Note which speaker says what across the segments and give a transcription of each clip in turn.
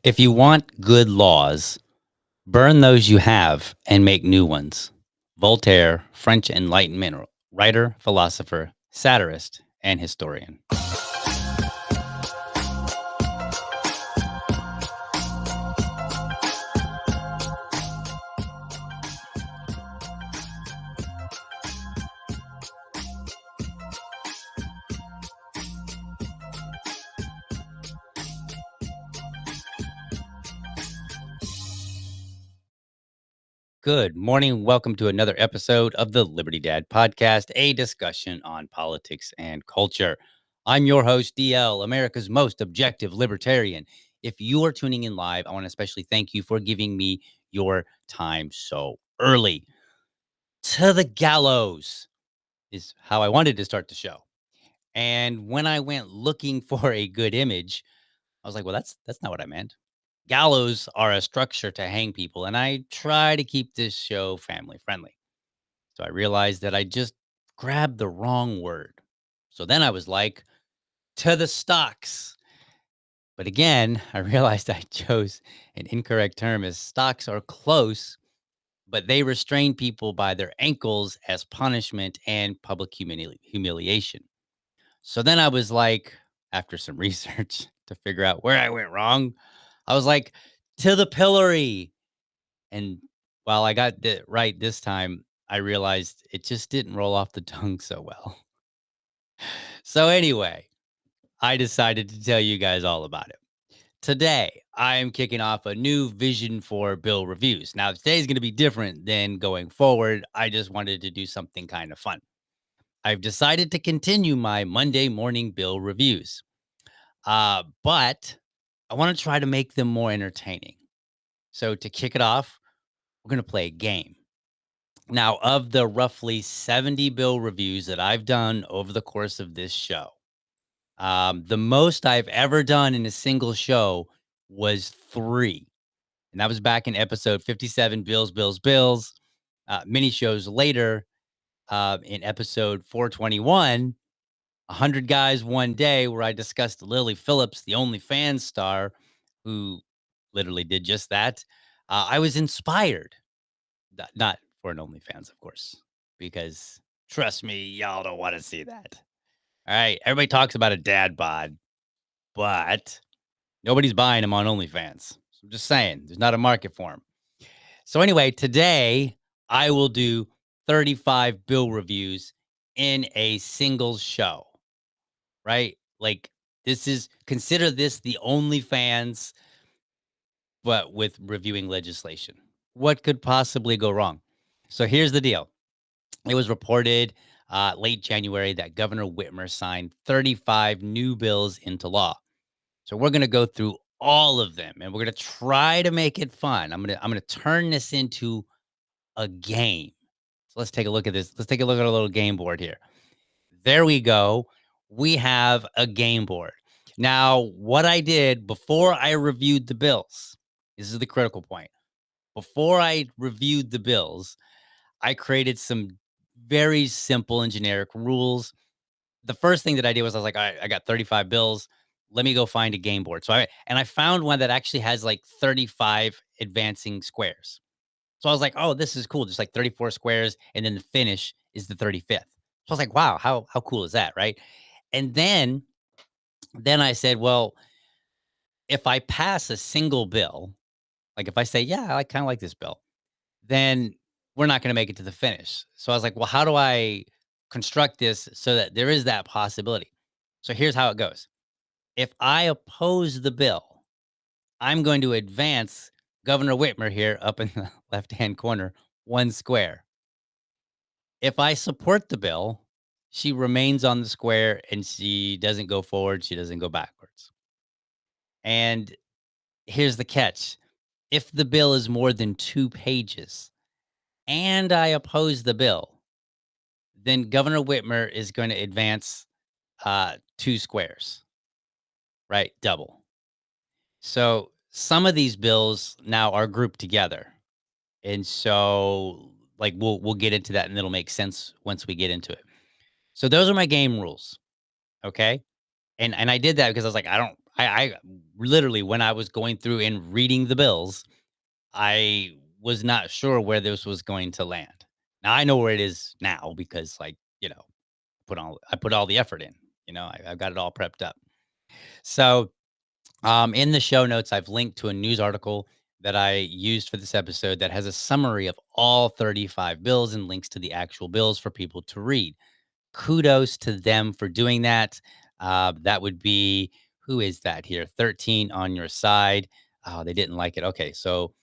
Speaker 1: If you want good laws, burn those you have and make new ones. Voltaire, French Enlightenment writer, philosopher, satirist, and historian. Good morning. Welcome to another episode of the Liberty Dad podcast, a discussion on politics and culture. I'm your host, DL, America's most objective libertarian. If you are tuning in live, I want to especially thank you for giving me your time so early. To the gallows is how I wanted to start the show. And when I went looking for a good image, I was like, well, that's not what I meant. Gallows are a structure to hang people, and I try to keep this show family friendly. So I realized that I just grabbed the wrong word. So then I was like, to the stocks. But again, I realized I chose an incorrect term as stocks are close, but they restrain people by their ankles as punishment and public humiliation. So then I was like, after some research to figure out where I went wrong, I was like, to the pillory. And while I got it right this time, I realized it just didn't roll off the tongue so well. So anyway, I decided to tell you guys all about it. Today, I am kicking off a new vision for bill reviews. Now, today's going to be different than going forward. I just wanted to do something kind of fun. I've decided to continue my Monday morning bill reviews, but I want to try to make them more entertaining. So, to kick it off, we're going to play a game. Now, of the roughly 70 bill reviews that I've done over the course of this show, the most I've ever done in a single show was 3. And that was back in episode 57, Bills, Bills, Bills. Many shows later, in episode 421, 100 Guys One Day, where I discussed Lily Phillips, the OnlyFans star, who literally did just that. I was inspired. Not for an OnlyFans, of course, because trust me, y'all don't want to see that. All right. Everybody talks about a dad bod, but nobody's buying them on OnlyFans. So I'm just saying, there's not a market for them. So, anyway, today I will do 35 bill reviews in a single show, right? Like, consider this the OnlyFans, but with reviewing legislation. What could possibly go wrong? So, here's the deal. It was reported late January that Governor Whitmer signed 35 new bills into law. So we're going to go through all of them, and we're going to try to make it fun. I'm going to turn this into a game. So let's take a look at this. Let's take a look at our little game board here. There we go. We have a game board. Now, what I did before I reviewed the bills, this is the critical point. Before I reviewed the bills, I created some very simple and generic rules. The first thing that I did was I was like, "All right, I got 35 bills. Let me go find a game board." I found one that actually has like 35 advancing squares. So I was like, "Oh, this is cool. Just like 34 squares, and then the finish is the 35th." So I was like, "Wow, how cool is that?" Right? And then I said, "Well, if I pass a single bill, like if I say, yeah, I kind of like this bill, then we're not going to make it to the finish." So I was like, well, how do I construct this so that there is that possibility? So here's how it goes. If I oppose the bill, I'm going to advance Governor Whitmer here up in the left hand corner, 1 square. If I support the bill, she remains on the square and she doesn't go forward. She doesn't go backwards. And here's the catch. If the bill is more than 2 pages and I oppose the bill, then Governor Whitmer is going to advance 2 squares, right? Double. So some of these bills now are grouped together. And so like we'll get into that and it'll make sense once we get into it. So those are my game rules. Okay. And I did that because I was like, I literally, when I was going through and reading the bills, I was not sure where this was going to land. Now I know where it is now because, like, I put all the effort in. I've got it all prepped up. So, in the show notes, I've linked to a news article that I used for this episode that has a summary of all 35 bills and links to the actual bills for people to read. Kudos to them for doing that. That would be, who is that here? 13 on your side. Oh, they didn't like it. Okay, so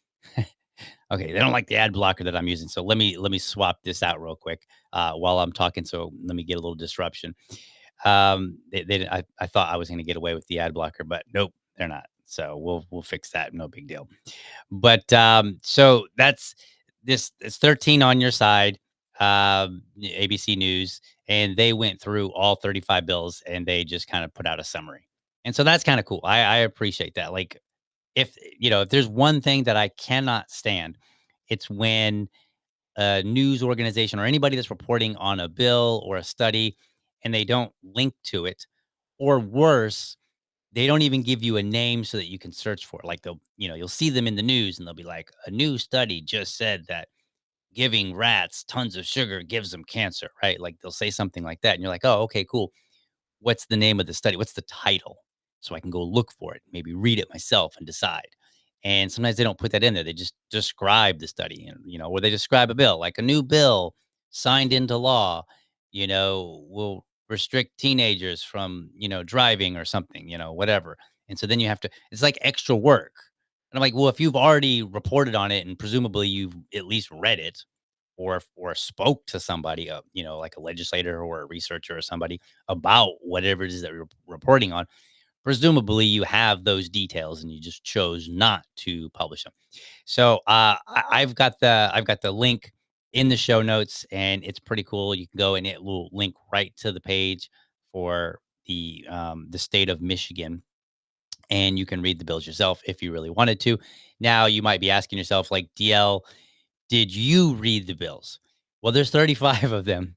Speaker 1: okay, they don't like the ad blocker that I'm using. So let me swap this out real quick while I'm talking. So let me get a little disruption. I thought I was going to get away with the ad blocker, but nope, they're not. So we'll fix that. No big deal. But so that's this. It's 13 on your side. ABC News, and they went through all 35 bills, and they just kind of put out a summary. And so that's kind of cool. I appreciate that. Like, if there's one thing that I cannot stand, it's when a news organization or anybody that's reporting on a bill or a study and they don't link to it, or worse, they don't even give you a name so that you can search for it. Like, you'll see them in the news and they'll be like, a new study just said that giving rats tons of sugar gives them cancer, right? Like, they'll say something like that and you're like, oh, okay, cool. What's the name of the study? What's the title? So I can go look for it, maybe read it myself and decide. And sometimes they don't put that in there. They just describe the study, and or they describe a bill, like a new bill signed into law, will restrict teenagers from, driving or something, whatever. And so then you have to, it's like extra work. And I'm like, well, if you've already reported on it and presumably you've at least read it, or spoke to somebody, like a legislator or a researcher or somebody about whatever it is that you're reporting on. Presumably, you have those details, and you just chose not to publish them. So, I've got the link in the show notes, and it's pretty cool. You can go and it will link right to the page for the state of Michigan, and you can read the bills yourself if you really wanted to. Now, you might be asking yourself, like, DL, did you read the bills? Well, there's 35 of them.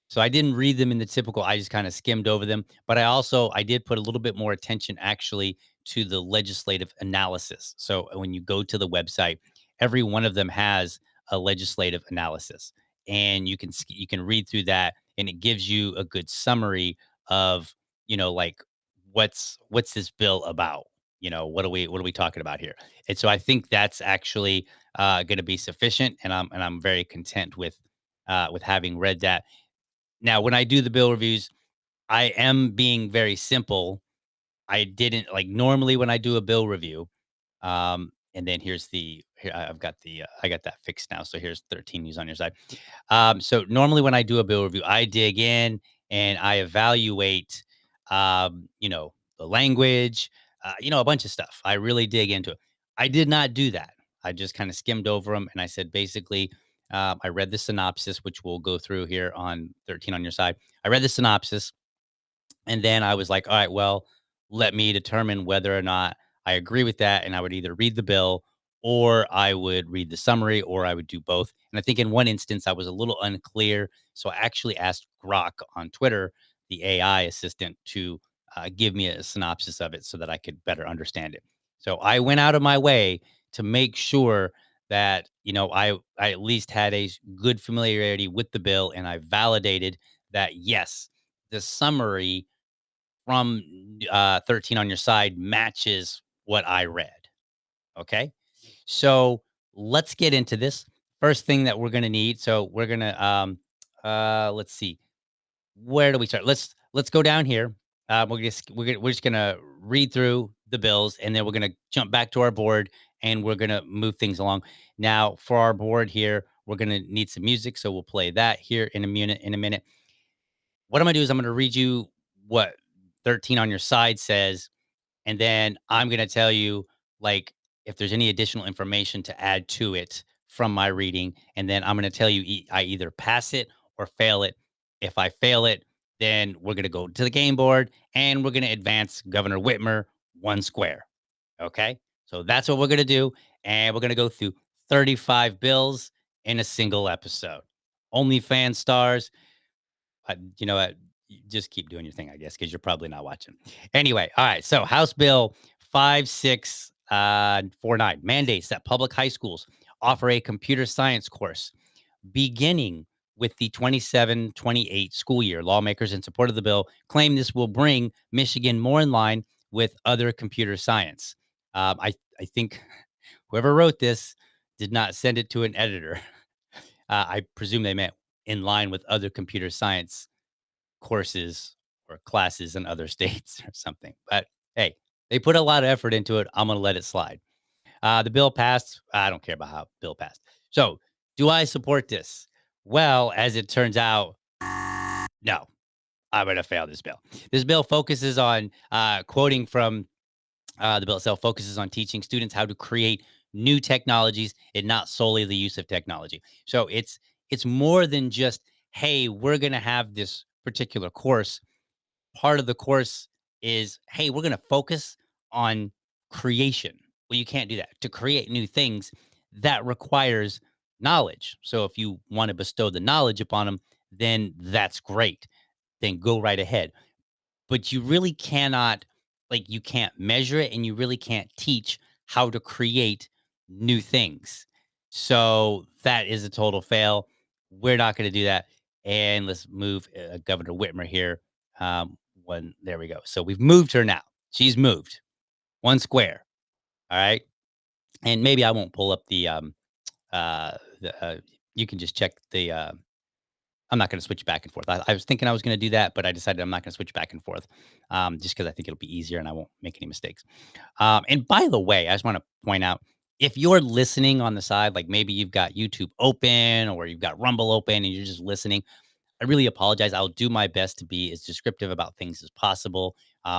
Speaker 1: So I didn't read them in the typical, I just kind of skimmed over them, but I did put a little bit more attention actually to the legislative analysis. So when you go to the website, every one of them has a legislative analysis, and you can read through that, and it gives you a good summary of, like, what's this bill about? What are we talking about here? And so I think that's actually going to be sufficient, and I'm very content with having read that. Now, when I do the bill reviews, I am being very simple. I didn't, like, normally when I do a bill review, and then I've got I got that fixed now. So here's 13 news on your side. So normally when I do a bill review, I dig in and I evaluate, the language, a bunch of stuff. I really dig into it. I did not do that. I just kind of skimmed over them, and I said, basically, I read the synopsis, which we'll go through here on 13 on your side. I read the synopsis, and then I was like, all right, well, let me determine whether or not I agree with that. And I would either read the bill, or I would read the summary, or I would do both. And I think in one instance, I was a little unclear. So I actually asked Grok on Twitter, the AI assistant, to give me a synopsis of it so that I could better understand it. So I went out of my way to make sure that, I at least had a good familiarity with the bill, and I validated that, yes, the summary from 13 on your side matches what I read. Okay. So let's get into this. First thing that we're going to need. So we're going to, let's see, where do we start? Let's go down here. We're just going to read through the bills, and then we're going to jump back to our board, and we're going to move things along. Now, for our board here, we're going to need some music. So we'll play that here in a minute. What I'm going to do is I'm going to read you what 13 on your side says, and then I'm going to tell you, like, if there's any additional information to add to it from my reading. And then I'm going to tell you, I either pass it or fail it. If I fail it, then we're going to go to the game board and we're going to advance Governor Whitmer one square. Okay. So that's what we're going to do. And we're going to go through 35 bills in a single episode. OnlyFans stars, You just keep doing your thing, I guess, because you're probably not watching. Anyway, all right. So House Bill 5649 mandates that public high schools offer a computer science course beginning with the 27-28 school year. Lawmakers in support of the bill claim this will bring Michigan more in line with other computer science. I think whoever wrote this did not send it to an editor. I presume they meant in line with other computer science courses or classes in other states or something. But hey, they put a lot of effort into it. I'm going to let it slide. The bill passed. I don't care about how bill passed. So, do I support this? Well, as it turns out, no. I'm going to fail this bill. This bill focuses on quoting from the bill itself focuses on teaching students how to create new technologies and not solely the use of technology. So it's more than just, hey, we're going to have this particular course. Part of the course is, hey, we're going to focus on creation. Well, you can't do that. To create new things, that requires knowledge. So if you want to bestow the knowledge upon them, then that's great. Then go right ahead. But you really cannot, like, you can't measure it and you really can't teach how to create new things. So that is a total fail. We're not going to do that. And let's move Governor Whitmer here. There we go. So we've moved her now. She's moved one square. All right. And maybe I won't pull up you can just check I'm not going to switch back and forth. I was thinking I was going to do that, but I decided I'm not going to switch back and forth just because I think it'll be easier and I won't make any mistakes. And by the way, I just want to point out if you're listening on the side, like maybe you've got YouTube open or you've got Rumble open and you're just listening, I really apologize. I'll do my best to be as descriptive about things as possible.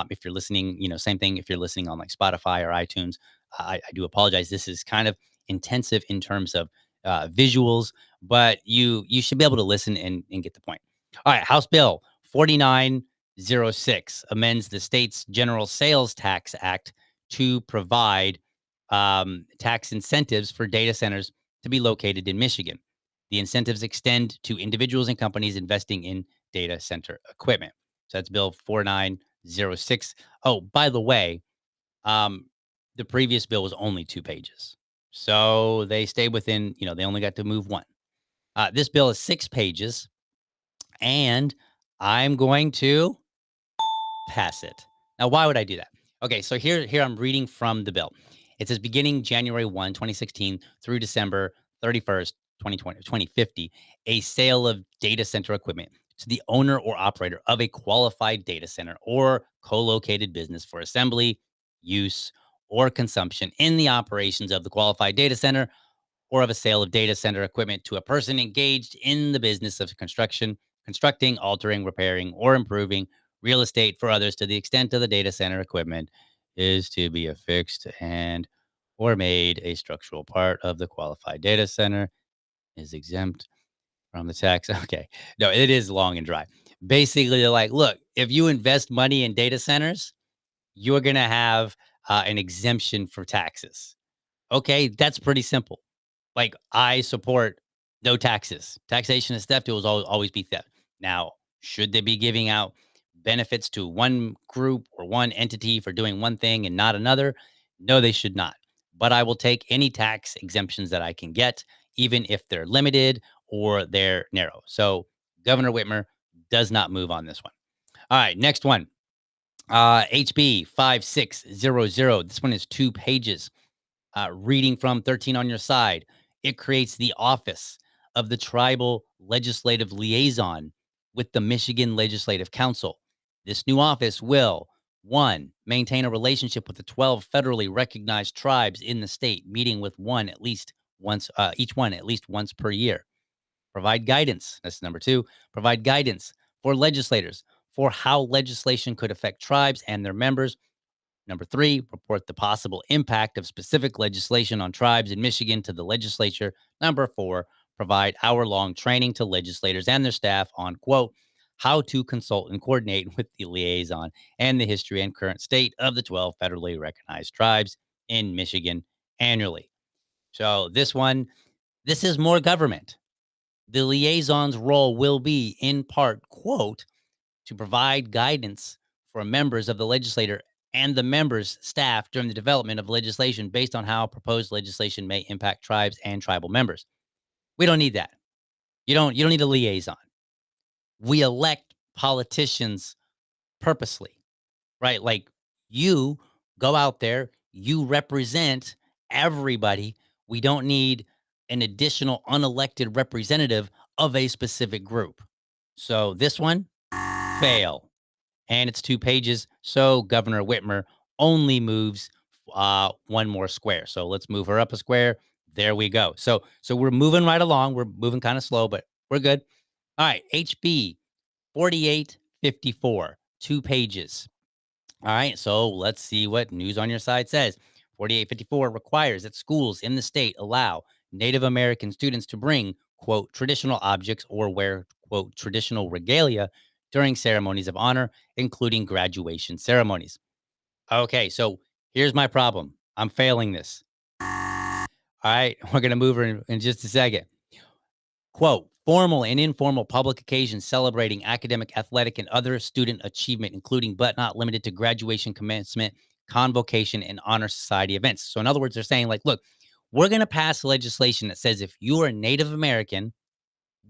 Speaker 1: If you're listening, same thing. If you're listening on like Spotify or iTunes, I do apologize. This is kind of intensive in terms of visuals, but you should be able to listen and get the point. All right, House Bill 4906 amends the state's General Sales Tax Act to provide tax incentives for data centers to be located in Michigan. The incentives extend to individuals and companies investing in data center equipment. So that's Bill 4906. Oh, by the way, um, the previous bill was only 2 pages. So they stayed within, they only got to move one. This bill is 6 pages, and I'm going to pass it. Now, why would I do that? Okay, so here I'm reading from the bill. It says beginning January 1, 2016 through December 31st, 2050, a sale of data center equipment to the owner or operator of a qualified data center or co-located business for assembly, use, or consumption in the operations of the qualified data center or of a sale of data center equipment to a person engaged in the business of constructing, altering, repairing, or improving real estate for others to the extent of the data center equipment is to be affixed and or made a structural part of the qualified data center is exempt from the tax. Okay. No, it is long and dry. Basically, they're like, look, if you invest money in data centers, you're going to have an exemption for taxes. Okay. That's pretty simple. Like, I support no taxes. Taxation is theft. It will always be theft. Now, should they be giving out benefits to one group or one entity for doing one thing and not another? No, they should not. But I will take any tax exemptions that I can get, even if they're limited or they're narrow. So Governor Whitmer does not move on this one. All right, next one. HB 5600. This one is 2 pages. Reading from 13 on your side, it creates the office of the tribal legislative liaison with the Michigan Legislative Council. This new office will, one, maintain a relationship with the 12 federally recognized tribes in the state, meeting with each one at least once per year. Provide guidance. That's number two. Provide guidance for legislators for how legislation could affect tribes and their members. Number three, report the possible impact of specific legislation on tribes in Michigan to the legislature. Number four, provide hour-long training to legislators and their staff on, quote, how to consult and coordinate with the liaison and the history and current state of the 12 federally recognized tribes in Michigan annually. So this is more government. The liaison's role will be, in part, quote, to provide guidance for members of the legislature and the members' staff during the development of legislation based on how proposed legislation may impact tribes and tribal members. We don't need that. You don't need a liaison. We elect politicians purposely, right? Like you go out there, you represent everybody. We don't need an additional unelected representative of a specific group. So this one, fail. And it's 2 pages. So Governor Whitmer only moves one more square. So let's move her up a square. There we go. So we're moving right along. We're moving kind of slow, but we're good. All right, HB 4854, 2 pages. All right, so let's see what News on Your Side says. 4854 requires that schools in the state allow Native American students to bring, quote, traditional objects or wear, quote, traditional regalia during ceremonies of honor, including graduation ceremonies. Okay, so here's my problem. I'm failing this. All right, we're going to move her in just a second. Quote, formal and informal public occasions celebrating academic, athletic, and other student achievement, including but not limited to graduation, commencement, convocation, and honor society events. So, in other words, they're saying, like, look, we're going to pass legislation that says if you are a Native American,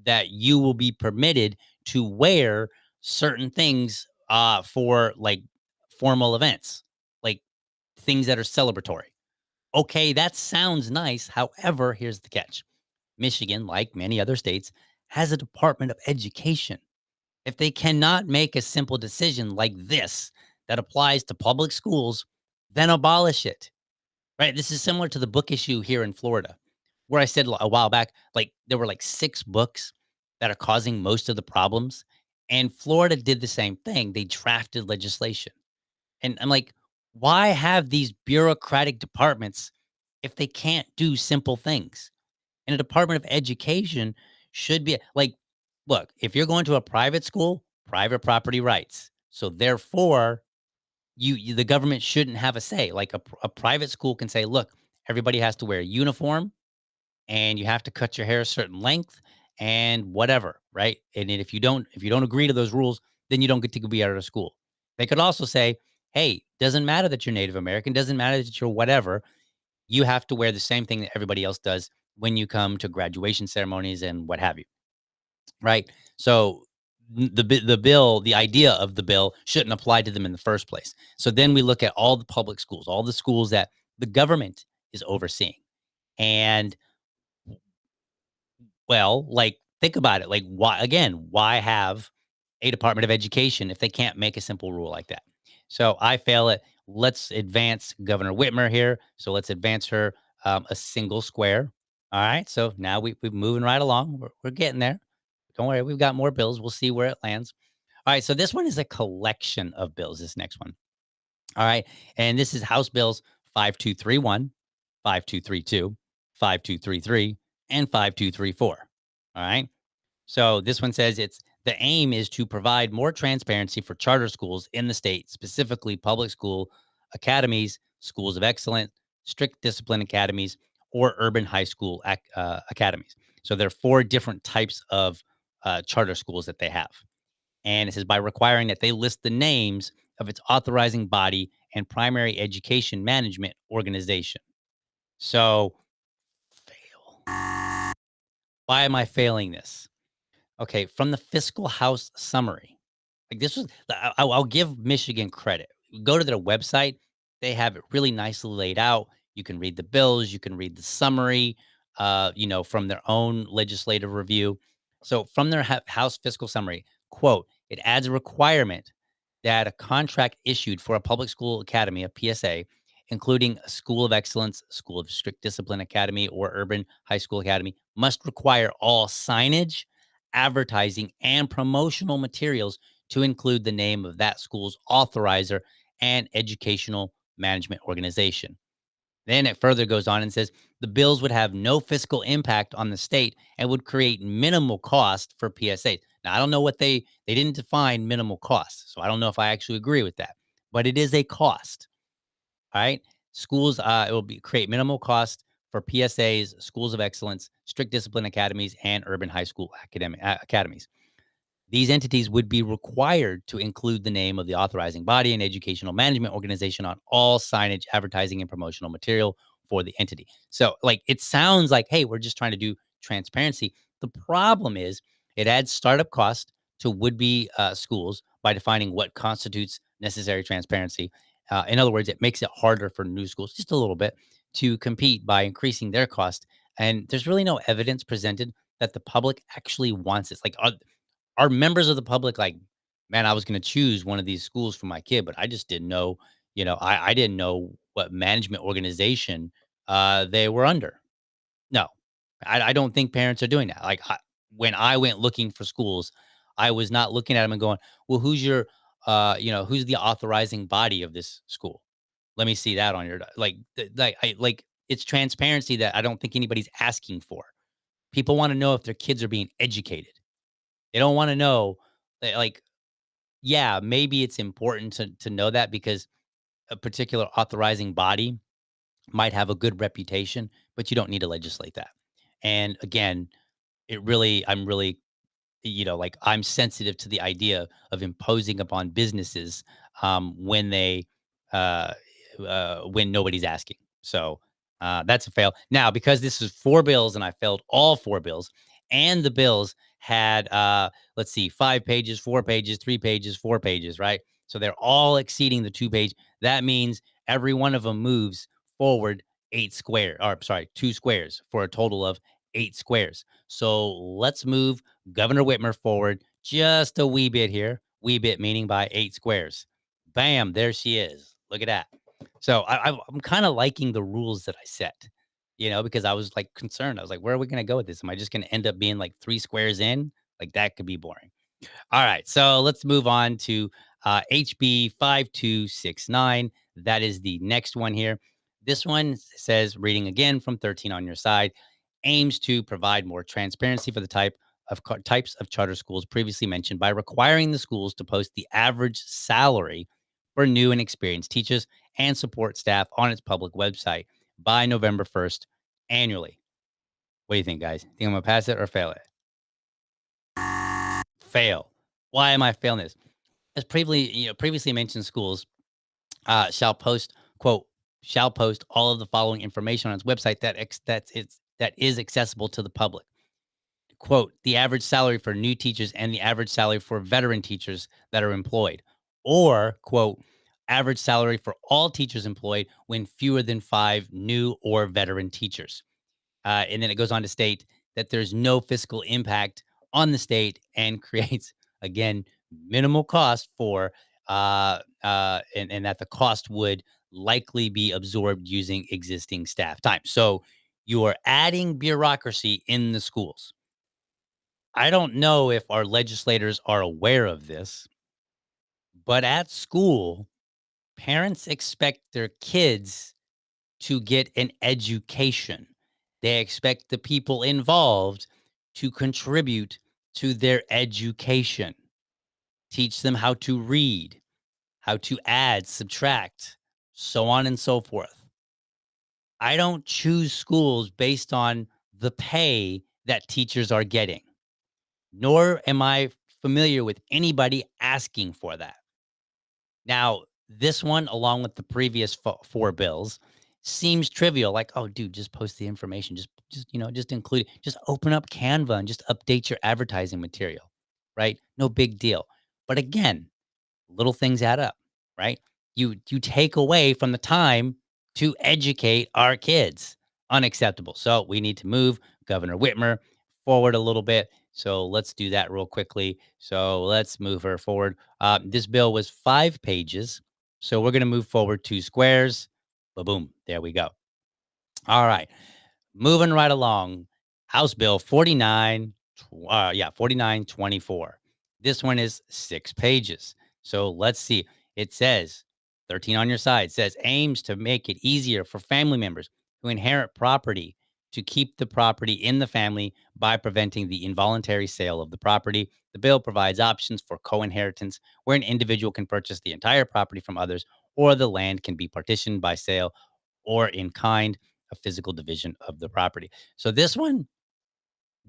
Speaker 1: that you will be permitted to wear certain things for like formal events, like things that are celebratory. Okay, that sounds nice. However, here's the catch. Michigan, like many other states, has a Department of Education. If they cannot make a simple decision like this that applies to public schools, then abolish it. Right? This is similar to the book issue here in Florida, where I said a while back, like there were like 6 books that are causing most of the problems. And Florida did the same thing. They drafted legislation. And I'm like, why have these bureaucratic departments if they can't do simple things? And a Department of Education should be like, look, if you're going to a private school, private property rights. So therefore, the government shouldn't have a say. Like a private school can say, look, everybody has to wear a uniform and you have to cut your hair a certain length and whatever, right? And then if you don't agree to those rules, then you don't get to be out of school. They could also say, hey, doesn't matter that you're Native American, doesn't matter that you're whatever, you have to wear the same thing that everybody else does when you come to graduation ceremonies and what have you, right? So the idea of the bill shouldn't apply to them in the first place. So then we look at all the public schools, all the schools that the government is overseeing. And well, like think about it. Like why have a Department of Education if they can't make a simple rule like that? So I fail it. Let's advance Governor Whitmer here. So let's advance her a single square. All right. So now we're moving right along. We're getting there. Don't worry. We've got more bills. We'll see where it lands. All right. So this one is a collection of bills. This next one. All right. And this is House Bills 5231, 5232, 5233, and 5234. All right. So this one says the aim is to provide more transparency for charter schools in the state, specifically public school academies, schools of excellence, strict discipline academies, or urban high school academies. So there are 4 different types of charter schools that they have. And it says by requiring that they list the names of its authorizing body and primary education management organization. So fail. Why am I failing this? Okay, from the Fiscal House summary, like this was, I'll give Michigan credit. Go to their website; they have it really nicely laid out. You can read the bills, you can read the summary, from their own legislative review. So, from their House Fiscal Summary, quote: "It adds a requirement that a contract issued for a public school academy, a PSA, including a school of excellence, school of strict discipline academy, or urban high school academy, must require all signage, advertising, and promotional materials to include the name of that school's authorizer and educational management organization." Then it further goes on and says the bills would have no fiscal impact on the state and would create minimal cost for PSAs. Now, I don't know what they didn't define minimal cost, so I don't know if I actually agree with that, but it is a cost. All right, schools it will be create minimal cost for PSAs, schools of excellence, strict discipline academies, and urban high school academies. These entities would be required to include the name of the authorizing body and educational management organization on all signage, advertising, and promotional material for the entity. So, like, it sounds like, hey, we're just trying to do transparency. The problem is it adds startup cost to would be schools by defining what constitutes necessary transparency. In other words, it makes it harder for new schools, just a little bit, to compete by increasing their cost. And there's really no evidence presented that the public actually wants this. Like, are members of the public like, man, I was going to choose one of these schools for my kid, but I just didn't know, I didn't know what management organization they were under. No, I don't think parents are doing that. Like, when I went looking for schools, I was not looking at them and going, well, who's the authorizing body of this school? Let me see that on your, like, it's transparency that I don't think anybody's asking for. People want to know if their kids are being educated. They don't wanna know that, like, yeah, maybe it's important to know that because a particular authorizing body might have a good reputation, but you don't need to legislate that. And again, I'm really, like, I'm sensitive to the idea of imposing upon businesses, when uh, when nobody's asking. So, that's a fail. Now, because this is 4 bills and I failed all 4 bills, and the bills had, let's see, 5 pages, 4 pages, 3 pages, 4 pages, right? So they're all exceeding the 2 page. That means every one of them moves forward 2 squares for a total of 8 squares. So let's move Governor Whitmer forward just a wee bit here. Wee bit meaning by 8 squares. Bam, there she is. Look at that. So I'm kind of liking the rules that I set, because I was like concerned. I was like, where are we going to go with this? Am I just going to end up being like 3 squares in? Like, that could be boring. All right, so let's move on to HB 5269. That is the next one here. This one says, reading again from 13 on your side, aims to provide more transparency for the types of charter schools previously mentioned by requiring the schools to post the average salary for new and experienced teachers and support staff on its public website by November 1st annually. What do you think, guys? Think I'm gonna pass it or fail it? Fail. Why am I failing this? As previously mentioned, schools shall post, quote, shall post all of the following information on its website that is accessible to the public. Quote, the average salary for new teachers and the average salary for veteran teachers that are employed. Or, quote, average salary for all teachers employed when fewer than 5 new or veteran teachers. And then it goes on to state that there's no fiscal impact on the state and creates, again, minimal cost and that the cost would likely be absorbed using existing staff time. So you are adding bureaucracy in the schools. I don't know if our legislators are aware of this, but at school, parents expect their kids to get an education. They expect the people involved to contribute to their education, teach them how to read, how to add, subtract, so on and so forth. I don't choose schools based on the pay that teachers are getting, nor am I familiar with anybody asking for that. Now, this one, along with the previous 4 bills, seems trivial. Like, oh, dude, just post the information. Just include it. Just open up Canva and just update your advertising material, right? No big deal. But again, little things add up, right? You take away from the time to educate our kids. Unacceptable. So we need to move Governor Whitmer forward a little bit. So let's do that real quickly. So let's move her forward. This bill was 5 pages. So we're going to move forward 2 squares. Boom. There we go. All right. Moving right along, House Bill 4924. This one is 6 pages. So let's see. It says 13 on your side says aims to make it easier for family members who inherit property to keep the property in the family by preventing the involuntary sale of the property. The bill provides options for co-inheritance where an individual can purchase the entire property from others or the land can be partitioned by sale or in kind, a physical division of the property. So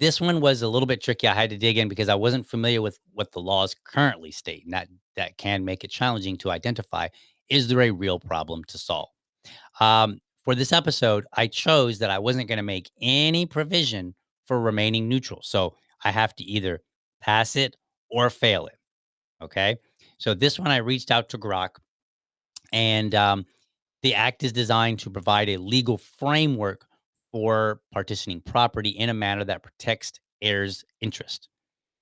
Speaker 1: This one was a little bit tricky. I had to dig in because I wasn't familiar with what the laws currently state, and that can make it challenging to identify, is there a real problem to solve? For this episode, I chose that I wasn't going to make any provision for remaining neutral. So I have to either pass it or fail it. Okay. So this one, I reached out to Grok, and the act is designed to provide a legal framework for partitioning property in a manner that protects heirs' interest.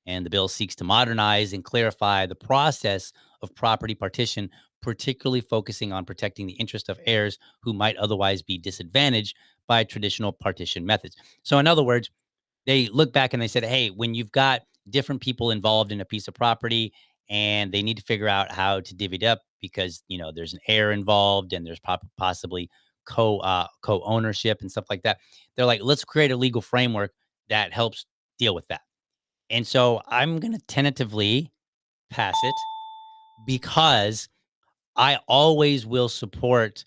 Speaker 1: And the bill seeks to modernize and clarify the process of property partition, particularly focusing on protecting the interest of heirs who might otherwise be disadvantaged by traditional partition methods. So, in other words, they look back and they said, hey, when you've got different people involved in a piece of property and they need to figure out how to divvy it up because, there's an heir involved and there's possibly co ownership and stuff like that. They're like, let's create a legal framework that helps deal with that. And so I'm going to tentatively pass it because I always will support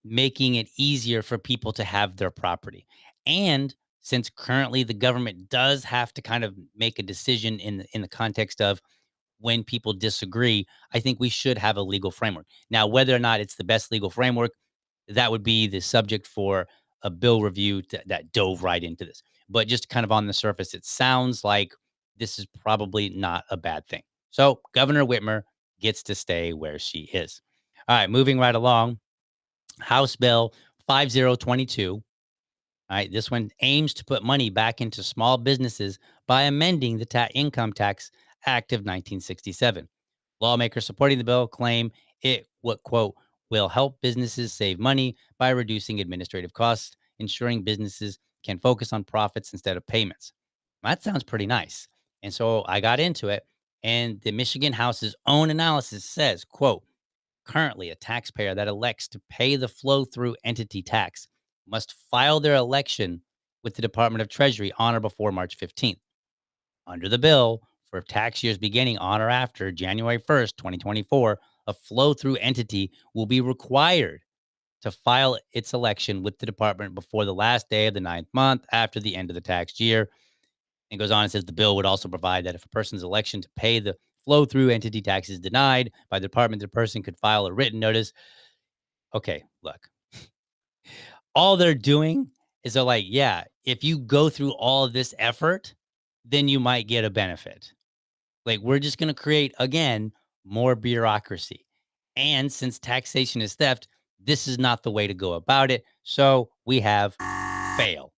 Speaker 1: making it easier for people to have their property. And since currently the government does have to kind of make a decision in the context of when people disagree, I think we should have a legal framework. Now, whether or not it's the best legal framework, that would be the subject for a bill review that dove right into this. But just kind of on the surface, it sounds like this is probably not a bad thing. So Governor Whitmer gets to stay where she is. All right, moving right along. House Bill 5022. All right, this one aims to put money back into small businesses by amending the Income Tax Act of 1967. Lawmakers supporting the bill claim it what quote will help businesses save money by reducing administrative costs, ensuring businesses can focus on profits instead of payments. That sounds pretty nice. And so I got into it, and the Michigan House's own analysis says, quote, currently, a taxpayer that elects to pay the flow through entity tax must file their election with the Department of Treasury on or before March 15th. Under the bill, for tax years beginning on or after January 1st, 2024, a flow through entity will be required to file its election with the department before the last day of the ninth month after the end of the tax year. It goes on and says the bill would also provide that if a person's election to pay the flow through entity tax is denied by the department, the person could file a written notice. Okay, look, all they're doing is they're like, yeah, if you go through all of this effort, then you might get a benefit. Like, we're just going to create, again, more bureaucracy. And since taxation is theft, this is not the way to go about it. So we have fail.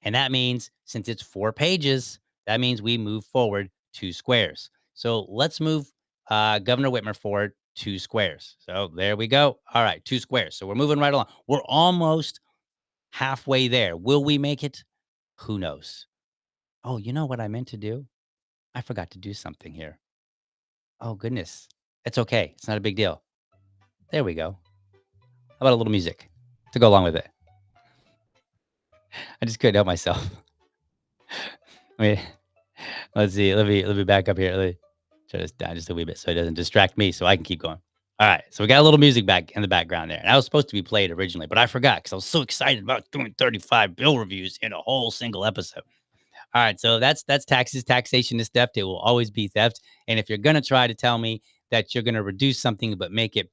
Speaker 1: And that means since it's 4 pages, that means we move forward 2 squares. So let's move Governor Whitmer forward 2 squares. So there we go. All right, 2 squares. So we're moving right along. We're almost halfway there. Will we make it? Who knows? Oh, you know what I meant to do? I forgot to do something here. Oh, goodness. It's okay. It's not a big deal. There we go. How about a little music to go along with it? I just couldn't help myself. I mean, let's see. Let me back up here. Let me try this down just a wee bit so it doesn't distract me so I can keep going. All right. So we got a little music back in the background there. And that was supposed to be played originally, but I forgot because I was so excited about doing 35 bill reviews in a whole single episode. All right. So that's taxes. Taxation is theft. It will always be theft. And if you're gonna try to tell me that you're gonna reduce something but make it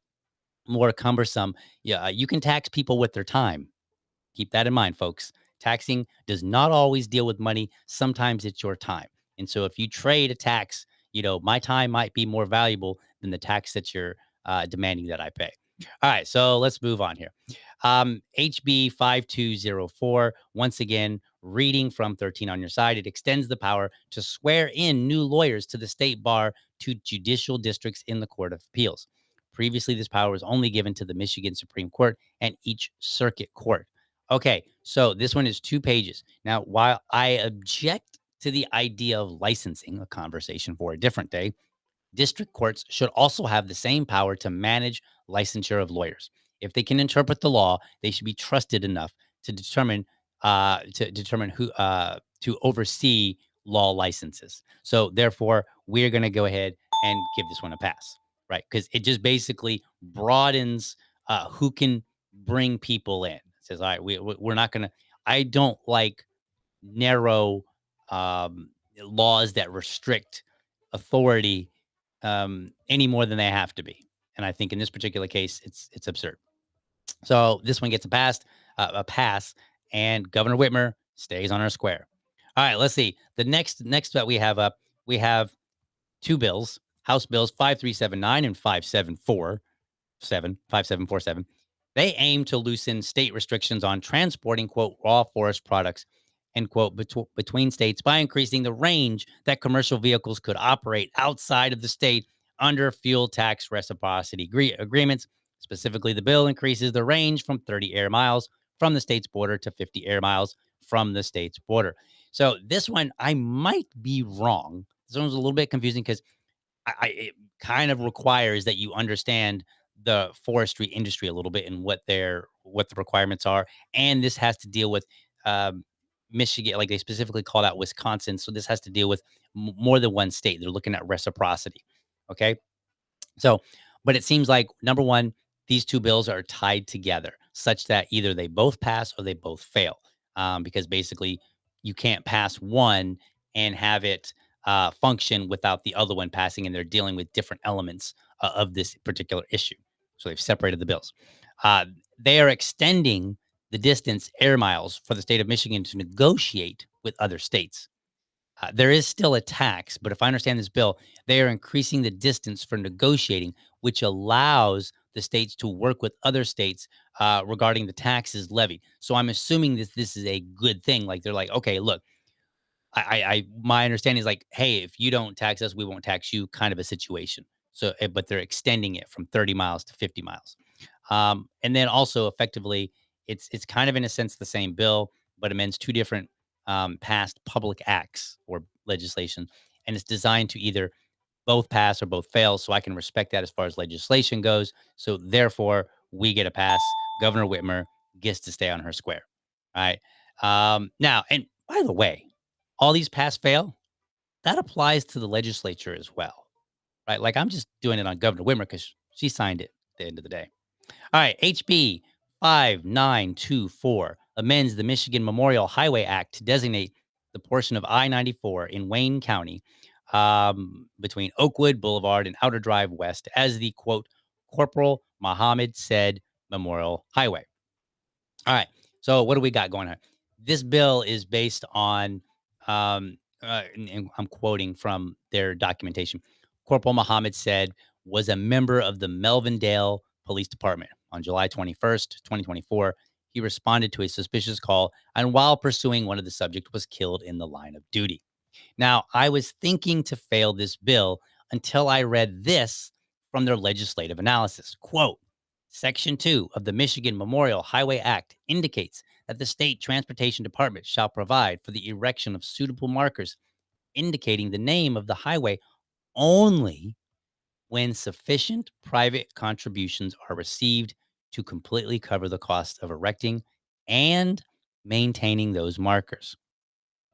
Speaker 1: more cumbersome, yeah, you can tax people with their time. Keep that in mind, folks. Taxing does not always deal with money. Sometimes it's your time. And so if you trade a tax, my time might be more valuable than the tax that you're demanding that I pay. All right, so let's move on here. HB 5204, once again, reading from 13 on your side, it extends the power to swear in new lawyers to the state bar to judicial districts in the Court of Appeals. Previously, this power was only given to the Michigan Supreme Court and each circuit court. Okay, so this one is 2 pages. Now, while I object to the idea of licensing, a conversation for a different day, district courts should also have the same power to manage licensure of lawyers. If they can interpret the law, they should be trusted enough to determine who to oversee law licenses. So therefore, we're going to go ahead and give this one a pass, right? Because it just basically broadens who can bring people in. It says, all right, we're not going to. I don't like narrow um, laws that restrict authority any more than they have to be. And I think in this particular case, it's absurd. So this one gets a pass, and Governor Whitmer stays on her square. All right, let's see. The next that we have up, we have two bills, House Bills 5379 and 5747. They aim to loosen state restrictions on transporting, quote, raw forest products, end quote, between states by increasing the range that commercial vehicles could operate outside of the state under fuel tax reciprocity agreements. Specifically, the bill increases the range from 30 air miles from the state's border to 50 air miles from the state's border. So this one, I might be wrong. This one's a little bit confusing because it kind of requires that you understand the forestry industry a little bit and what the requirements are. And this has to deal with um, Michigan, like they specifically called out Wisconsin. So this has to deal with more than one state. They're looking at reciprocity. Okay. So, but it seems like number one, these two bills are tied together such that either they both pass or they both fail. Because basically, you can't pass one and have it function without the other one passing, and they're dealing with different elements of this particular issue. So they've separated the bills. Uh, they are extending the distance air miles for the state of Michigan to negotiate with other states. There is still a tax, but if I understand this bill, they are increasing the distance for negotiating, which allows the states to work with other states regarding the taxes levied. So I'm assuming this is a good thing. Like they're like, okay, look, my understanding is like, hey, if you don't tax us, we won't tax you, kind of a situation. So, but they're extending it from 30 miles to 50 miles. And then also effectively, it's kind of in a sense the same bill, but amends two different past public acts or legislation, and it's designed to either both pass or both fail. So I can respect that as far as legislation goes. So therefore, we get a pass. Governor Whitmer gets to stay on her square. All right. Now, and by the way, all these pass fail that applies to the legislature as well, right? Like I'm just doing it on Governor Whitmer because she signed it at the end of the day. All right, HB 5924 amends the Michigan Memorial Highway Act to designate the portion of I 94 in Wayne County between Oakwood Boulevard and Outer Drive West as the quote, Corporal Muhammad said Memorial Highway. All right. So what do we got going on? This bill is based on, and I'm quoting from their documentation. Corporal Muhammad said was a member of the Melvindale Police Department on July 21st, 2024. He responded to a suspicious call, and while pursuing one of the subject, was killed in the line of duty. Now, I was thinking to fail this bill until I read this from their legislative analysis. Quote, Section 2 of the Michigan Memorial Highway Act indicates that the state transportation department shall provide for the erection of suitable markers indicating the name of the highway only when sufficient private contributions are received to completely cover the cost of erecting and maintaining those markers.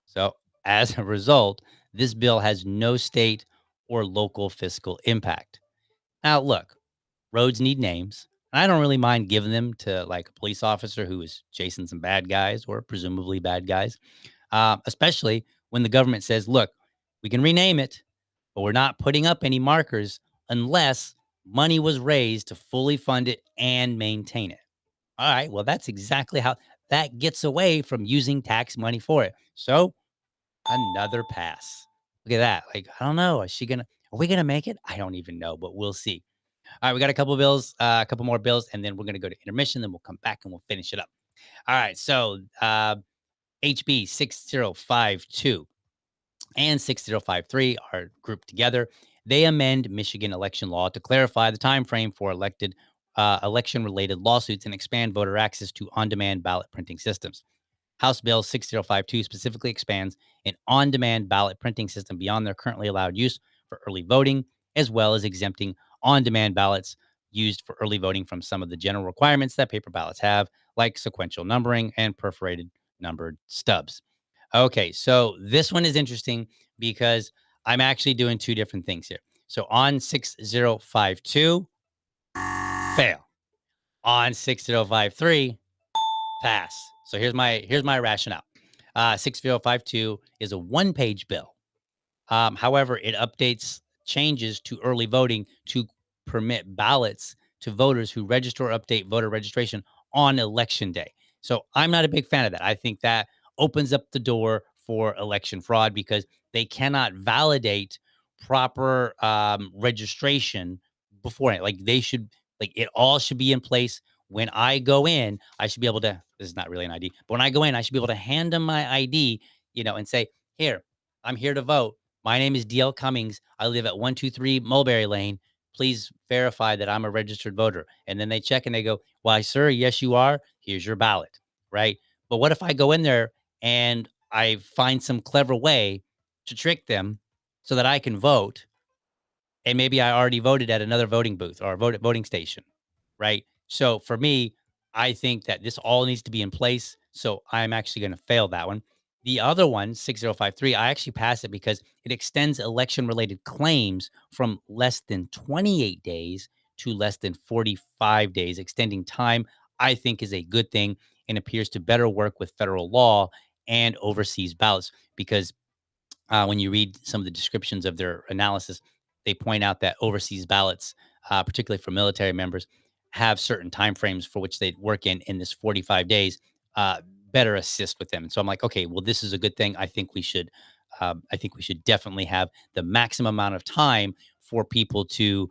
Speaker 1: So, as a result, this bill has no state or local fiscal impact. Now, look, roads need names. I don't really mind giving them to like a police officer who is chasing some bad guys or presumably bad guys, especially when the government says, look, we can rename it, but we're not putting up any markers unless money was raised to fully fund it and maintain it. All right, well, that's exactly how that gets away from using tax money for it. So another pass. Look at that. Like, I don't know. Are we gonna make it? I don't even know, but we'll see. All right, we got a couple bills, a couple more bills, and then we're gonna go to intermission. Then we'll come back and we'll finish it up. All right. So HB 6052 and 6053 are grouped together. They amend Michigan election law to clarify the time frame for election related lawsuits and expand voter access to on-demand ballot printing systems. House Bill 6052 specifically expands an on demand ballot printing system beyond their currently allowed use for early voting, as well as exempting on demand ballots used for early voting from some of the general requirements that paper ballots have, like sequential numbering and perforated numbered stubs. Okay, so this one is interesting because I'm actually doing two different things here. So on 6052, fail. On 6053, pass. So here's my rationale. 6052 is a one-page bill. However, it updates changes to early voting to permit ballots to voters who register or update voter registration on election day. So I'm not a big fan of that. I think that opens up the door for election fraud because they cannot validate proper registration beforehand. Like they should, like it all should be in place. When I go in, I should be able to. This is not really an ID, but when I go in, I should be able to hand them my ID, and say, "Here, I'm here to vote. My name is DL Cummings. I live at 123 Mulberry Lane. Please verify that I'm a registered voter." And then they check and they go, "Why, sir, yes, you are. Here's your ballot." Right. But what if I go in there and I find some clever way to trick them so that I can vote and maybe I already voted at another voting booth or voting station, right? So for me, I think that this all needs to be in place. So I'm actually going to fail that one. The other one, 6053, I actually pass it because it extends election related claims from less than 28 days to less than 45 days. Extending time, I think, is a good thing and appears to better work with federal law and overseas ballots because when you read some of the descriptions of their analysis, they point out that overseas ballots, particularly for military members, have certain timeframes for which they work in this 45 days, uh, better assist with them. And so I'm like, okay, well, this is a good thing. I think we should definitely have the maximum amount of time for people to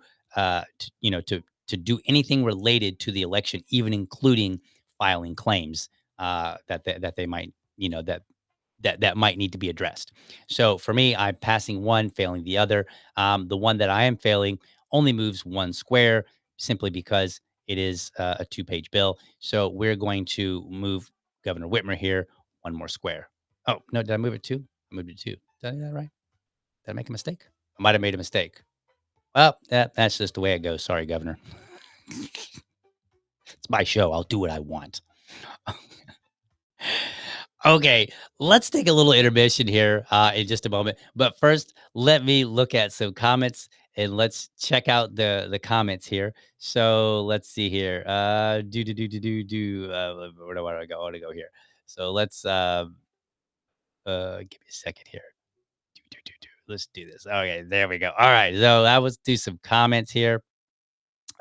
Speaker 1: do anything related to the election, even including filing claims that they might, that might need to be addressed. So for me, I'm passing one, failing the other. The one that I am failing only moves one square simply because it is a two-page bill. So we're going to move Governor Whitmer here one more square. Oh no, did I move it two? I moved it two. Did I do that right? Did I make a mistake? I might have made a mistake. Well, that's just the way it goes. Sorry, Governor. It's my show. I'll do what I want. Okay, let's take a little intermission here in just a moment. But first, let me look at some comments and let's check out the comments here. So let's see here. Where do I go? I want to go here. So let's give me a second here. Let's do this. Okay, there we go. All right, so that was do some comments here.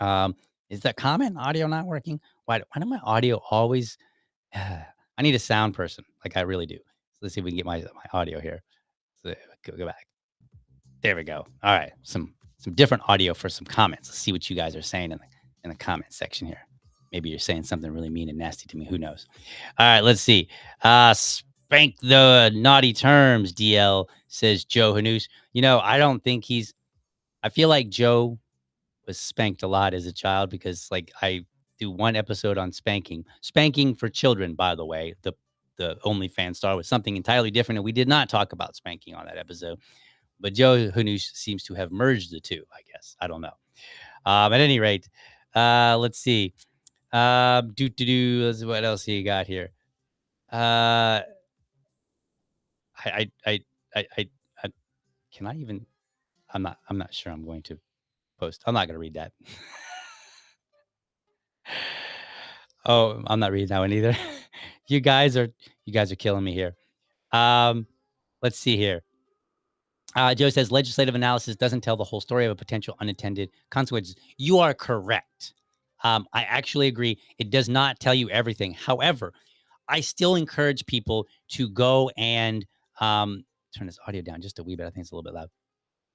Speaker 1: Is the comment audio not working? Why do my audio always I need a sound person, like I really do. So let's see if we can get my audio here. So go back. There we go. All right, some different audio for some comments. Let's see what you guys are saying in the comment section here. Maybe you're saying something really mean and nasty to me. Who knows? All right, let's see. Spank the naughty terms. DL says Joe Hanous. I don't think he's. I feel like Joe was spanked a lot as a child because like I do one episode on spanking for children, by the way. The OnlyFans star was something entirely different, and we did not talk about spanking on that episode. But Joe Hanoush seems to have merged the two, I guess. I don't know. At any rate, let's see. What else you got here? Uh, I, I, I, I, I, can I even? I'm not sure. I'm going to post. I'm not going to read that. Oh, I'm not reading that one either. you guys are you guys are killing me here. Um, let's see here. Joe says legislative analysis doesn't tell the whole story of a potential unintended consequences. You are correct. I actually agree. It does not tell you everything. However, I still encourage people to go and turn this audio down just a wee bit. I think it's a little bit loud.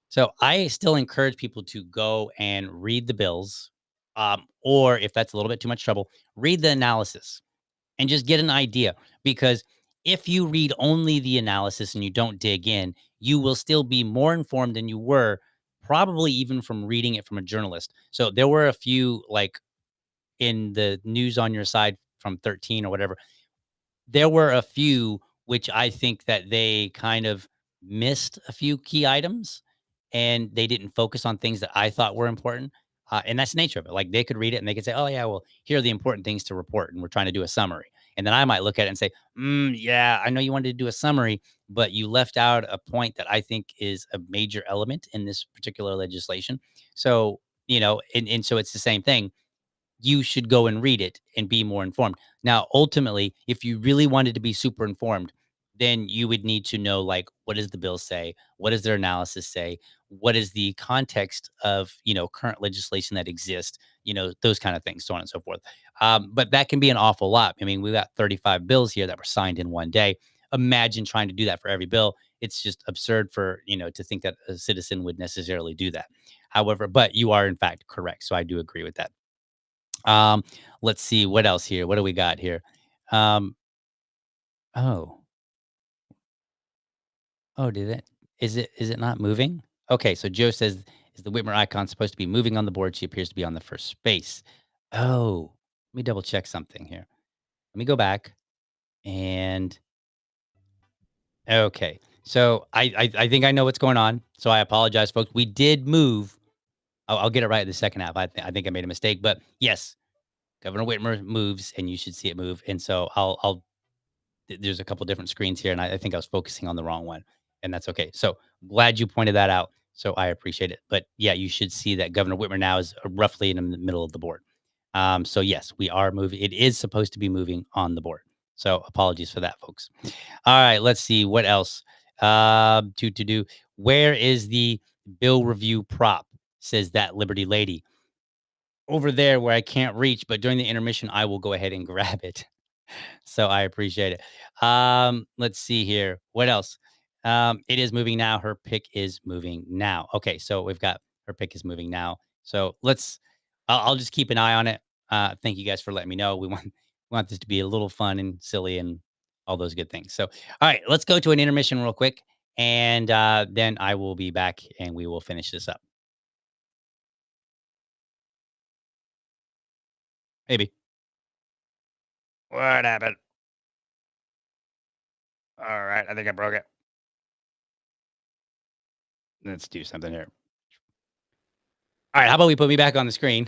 Speaker 1: So I still encourage people to go and read the bills, or if that's a little bit too much trouble, read the analysis and just get an idea. Because if you read only the analysis and you don't dig in, you will still be more informed than you were, probably even from reading it from a journalist. So there were a few, like in the news on your side from 13 or whatever, there were a few which I think that they kind of missed a few key items and they didn't focus on things that I thought were important. And that's the nature of it. Like they could read it and they could say, oh, yeah, well, here are the important things to report. And we're trying to do a summary. And then I might look at it and say, yeah, I know you wanted to do a summary, but you left out a point that I think is a major element in this particular legislation. So, and so it's the same thing, you should go and read it and be more informed. Now, ultimately, if you really wanted to be super informed, then you would need to know, like, what does the bill say? What does their analysis say? What is the context of, current legislation that exists? Those kind of things, so on and so forth. But that can be an awful lot. I mean, we got 35 bills here that were signed in one day. Imagine trying to do that for every bill. It's just absurd for, to think that a citizen would necessarily do that. However, but you are in fact correct. So I do agree with that. Um, let's see what else here. What do we got here? Um, oh, oh, did it? Is it not moving? Okay, so Joe says, is the Whitmer icon supposed to be moving on the board? She appears to be on the first space. Oh, let me double check something here. Let me go back and okay. So I think I know what's going on. So I apologize, folks. We did move. I'll get it right in the second half. I think I made a mistake, but yes, Governor Whitmer moves, and you should see it move. And so there's a couple different screens here, and I think I was focusing on the wrong one, and that's okay. So glad you pointed that out. So I appreciate it. But yeah, you should see that Governor Whitmer now is roughly in the middle of the board. So yes, we are moving. It is supposed to be moving on the board. So apologies for that, folks. All right, let's see what else. To do. Where is the bill review prop? Says that Liberty lady over there where I can't reach. But during the intermission, I will go ahead and grab it. So I appreciate it. Let's see here. What else? It is moving now. Her pick is moving now. Okay, so we've got her pick is moving now. So I'll just keep an eye on it. Thank you guys for letting me know. We want this to be a little fun and silly and all those good things. So, all right, let's go to an intermission real quick, and then I will be back and we will finish this up. Maybe. What happened? All right, I think I broke it. Let's do something here. All right, how about we put me back on the screen?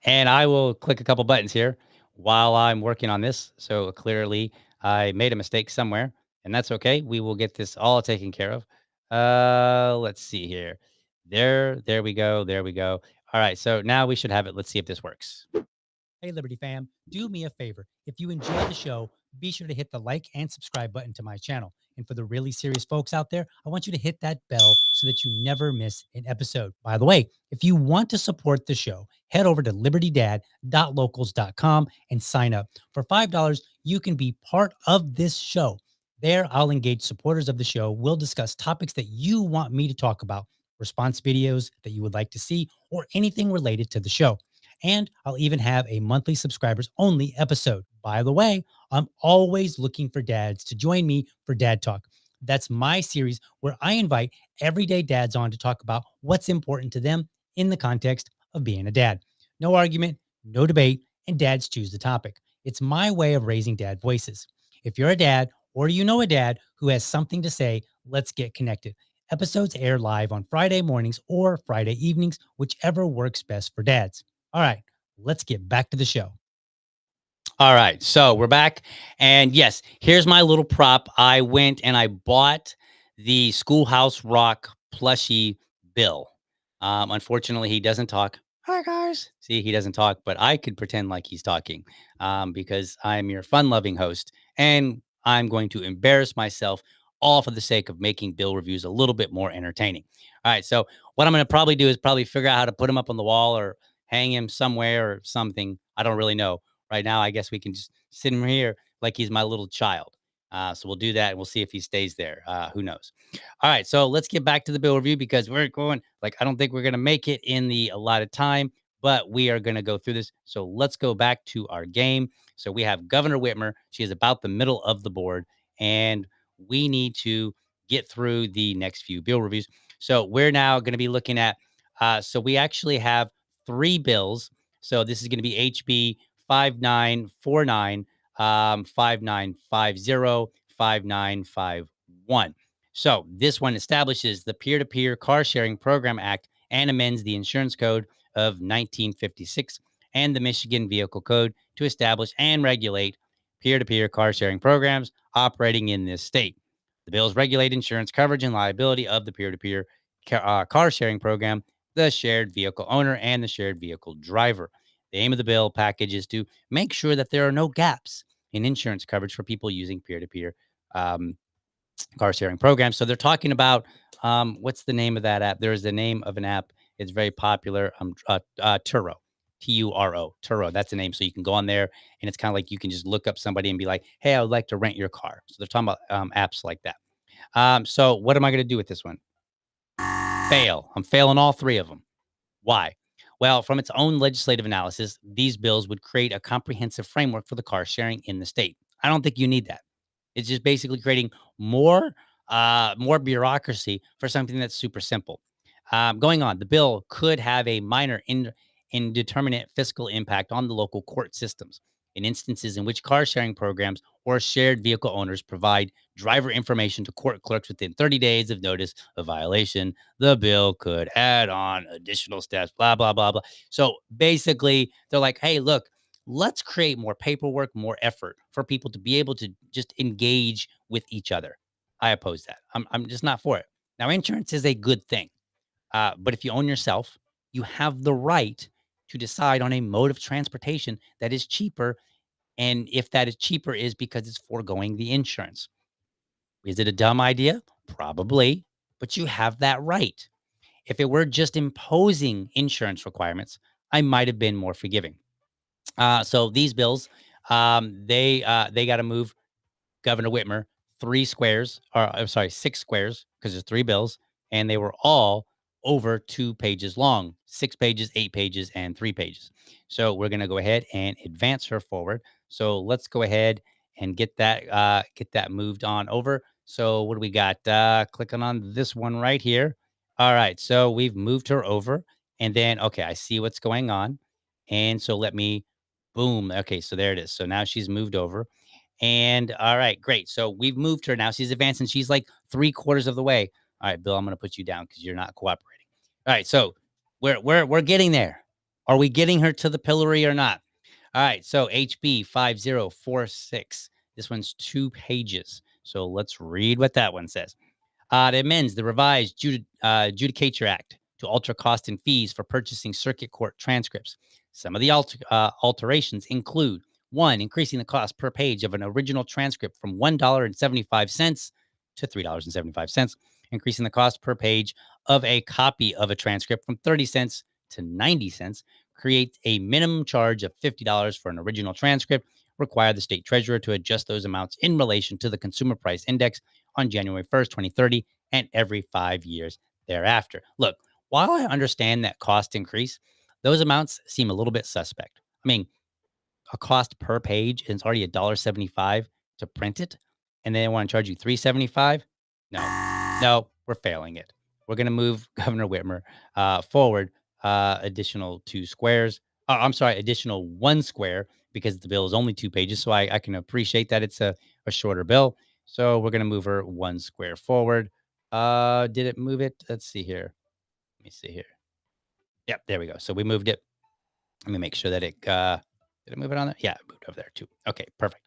Speaker 1: And I will click a couple buttons here while I'm working on this. So clearly, I made a mistake somewhere, and that's okay. We will get this all taken care of. Let's see here. There we go. There we go. All right. So now we should have it. Let's see if this works. Hey, Liberty fam, do me a favor. If you enjoy the show, be sure to hit the like and subscribe button to my channel. And for the really serious folks out there, I want you to hit that bell so that you never miss an episode. By the way, if you want to support the show, head over to libertydad.locals.com and sign up. For $5, you can be part of this show. There, I'll engage supporters of the show. We'll discuss topics that you want me to talk about, response videos that you would like to see, or anything related to the show. And I'll even have a monthly subscribers only episode. By the way, I'm always looking for dads to join me for Dad Talk. That's my series where I invite everyday dads on to talk about what's important to them in the context of being a dad. No argument, no debate, and dads choose the topic. It's my way of raising dad voices. If you're a dad or you know a dad who has something to say, let's get connected. Episodes air live on Friday mornings or Friday evenings, whichever works best for dads. All right, let's get back to the show. All right, so we're back. And yes, here's my little prop. I went and I bought the Schoolhouse Rock plushie Bill. Unfortunately, he doesn't talk. Hi, guys. See, he doesn't talk, but I could pretend like he's talking because I'm your fun loving host. And I'm going to embarrass myself all for the sake of making Bill reviews a little bit more entertaining. All right, so what I'm going to probably do is probably figure out how to put him up on the wall or hang him somewhere or something. I don't really know. Right now, I guess we can just sit him here like he's my little child. So we'll do that and we'll see if he stays there. Who knows? All right. So let's get back to the bill review because we're going, like, I don't think we're going to make it in the allotted time, but we are going to go through this. So let's go back to our game. So we have Governor Whitmer. She is about the middle of the board, and we need to get through the next few bill reviews. So we're now going to be looking at, so we actually have three bills. So this is going to be HB 5949, 5950, 5951. So this one establishes the Peer to Peer Car Sharing Program Act and amends the Insurance Code of 1956 and the Michigan Vehicle Code to establish and regulate peer to peer car sharing programs operating in this state. The bills regulate insurance coverage and liability of the peer to peer car sharing program, the shared vehicle owner, and the shared vehicle driver. The aim of the bill package is to make sure that there are no gaps in insurance coverage for people using peer to peer um, car sharing program. So they're talking about what's the name of that app? There is the name of an app. It's very popular. Turo, Turo, Turo. That's the name. So you can go on there, and it's kind of like you can just look up somebody and be like, "Hey, I would like to rent your car." So they're talking about apps like that. So what am I going to do with this one? Fail. I'm failing all three of them. Why? Well, from its own legislative analysis, these bills would create a comprehensive framework for the car sharing in the state. I don't think you need that. It's just basically creating more more bureaucracy for something that's super simple. Going on, the bill could have a minor indeterminate fiscal impact on the local court systems. In instances in which car sharing programs or shared vehicle owners provide driver information to court clerks within 30 days of notice of violation, the bill could add on additional steps, blah, blah, blah, blah. So basically, they're like, hey, look, let's create more paperwork, more effort for people to be able to just engage with each other. I oppose that. I'm just not for it. Now, insurance is a good thing. But if you own yourself, you have the right to decide on a mode of transportation that is cheaper. And if that is cheaper, is because it's foregoing the insurance. Is it a dumb idea? Probably, but you have that right. If it were just imposing insurance requirements, I might have been more forgiving. So these bills, they got to move Governor Whitmer 3 squares, or I'm sorry, 6 squares, because there's 3 bills, and they were all over 2 pages long, 6 pages, 8 pages, and 3 pages. So we're gonna go ahead and advance her forward. So let's go ahead and get that moved on over. So what do we got? Clicking on this one right here. All right, so we've moved her over, and then okay, I see what's going on, and so let me, boom. Okay, so there it is. So now she's moved over, and all right, great. So we've moved her now. She's advancing. She's like 3 quarters of the way. All right, Bill, I'm going to put you down because you're not cooperating. All right, so we're getting there. Are we getting her to the pillory or not? All right, so HB 5046. This one's 2 pages. So let's read what that one says. It amends the revised Judicature Act to alter cost and fees for purchasing circuit court transcripts. Some of the alterations include: one, increasing the cost per page of an original transcript from $1.75 to $3.75, increasing the cost per page of a copy of a transcript from 30 cents to 90 cents, create a minimum charge of $50 for an original transcript, require the state treasurer to adjust those amounts in relation to the consumer price index on January 1st, 2030, and every 5 years thereafter. Look, while I understand that cost increase, those amounts seem a little bit suspect. I mean, a cost per page and it's already $1.75 to print it, and they want to charge you $3.75. No, we're failing it. We're going to move Governor Whitmer forward additional 2 squares. I'm sorry, additional 1 square, because the bill is only 2 pages. So I can appreciate that it's a shorter bill. So we're going to move her 1 square forward. Did it move it? Let's see here. Let me see here. Yep, there we go. So we moved it. Let me make sure that did I move it on there? Yeah, it moved over there too. Okay, perfect.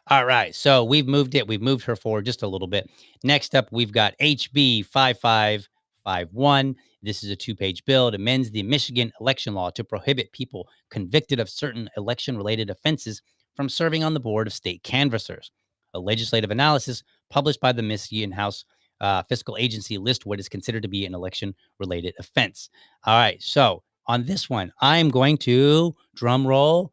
Speaker 1: All right. So we've moved it. We've moved her forward just a little bit. Next up, we've got HB 5551. This is a 2 page bill. It amends the Michigan election law to prohibit people convicted of certain election related offenses from serving on the board of state canvassers. A legislative analysis published by the Michigan House Fiscal Agency lists what is considered to be an election related offense. All right. So on this one, I'm going to drum roll.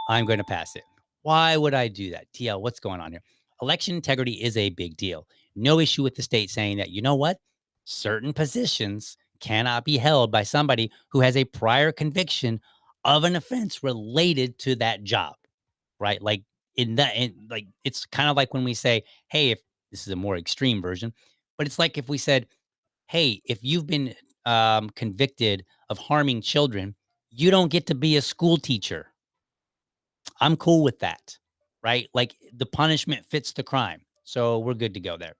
Speaker 1: I'm going to pass it. Why would I do that? TL, what's going on here? Election integrity is a big deal. No issue with the state saying that, you know what? Certain positions cannot be held by somebody who has a prior conviction of an offense related to that job, right? Like like it's kind of like when we say, hey, if this is a more extreme version, but it's like if we said, hey, if you've been convicted of harming children, you don't get to be a school teacher. I'm cool with that, right? Like the punishment fits the crime. So we're good to go there.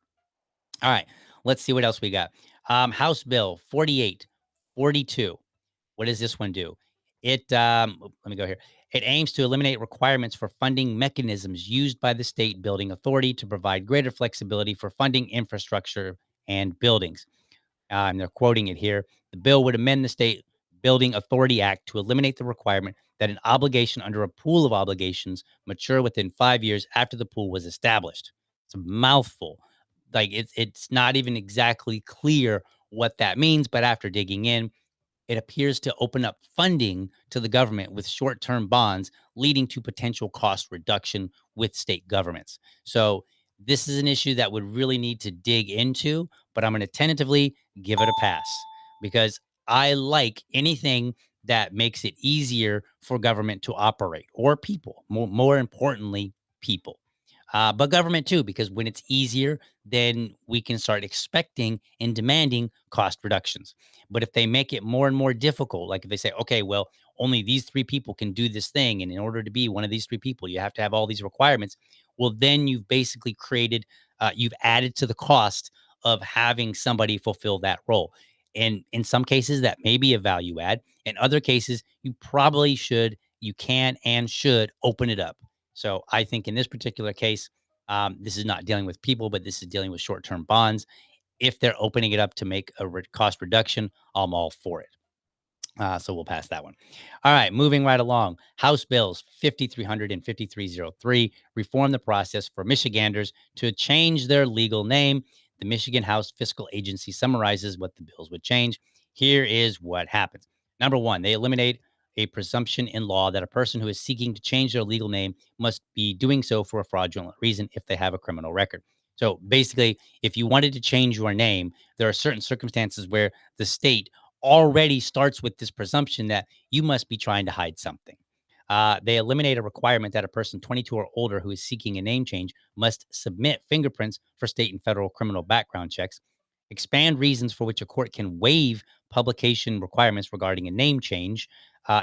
Speaker 1: All right. Let's see what else we got. House Bill 4842. What does this one do? Let me go here. It aims to eliminate requirements for funding mechanisms used by the state building authority to provide greater flexibility for funding infrastructure and buildings. And they're quoting it here. The bill would amend the State Building Authority Act to eliminate the requirement that an obligation under a pool of obligations mature within 5 years after the pool was established. It's a mouthful. Like it's not even exactly clear what that means, but after digging in, it appears to open up funding to the government with short term bonds, leading to potential cost reduction with state governments. So, this is an issue that would really need to dig into, but I'm going to tentatively give it a pass because I like anything that makes it easier for government to operate or people, more importantly, people. But government too, because when it's easier, then we can start expecting and demanding cost reductions. But if they make it more and more difficult, like if they say, okay, well, only these three people can do this thing. And in order to be one of these three people, you have to have all these requirements. Well, then you've basically you've added to the cost of having somebody fulfill that role. And in some cases, that may be a value add. In other cases, you can and should open it up. So I think in this particular case, this is not dealing with people, but this is dealing with short term bonds. If they're opening it up to make a cost reduction, I'm all for it. So we'll pass that one. All right, moving right along. House Bills 5300 and 5303 reform the process for Michiganders to change their legal name. The Michigan House Fiscal Agency summarizes what the bills would change. Here is what happens. Number one, they eliminate a presumption in law that a person who is seeking to change their legal name must be doing so for a fraudulent reason if they have a criminal record. So basically, if you wanted to change your name, there are certain circumstances where the state already starts with this presumption that you must be trying to hide something. They eliminate a requirement that a person 22 or older who is seeking a name change must submit fingerprints for state and federal criminal background checks, expand reasons for which a court can waive publication requirements regarding a name change,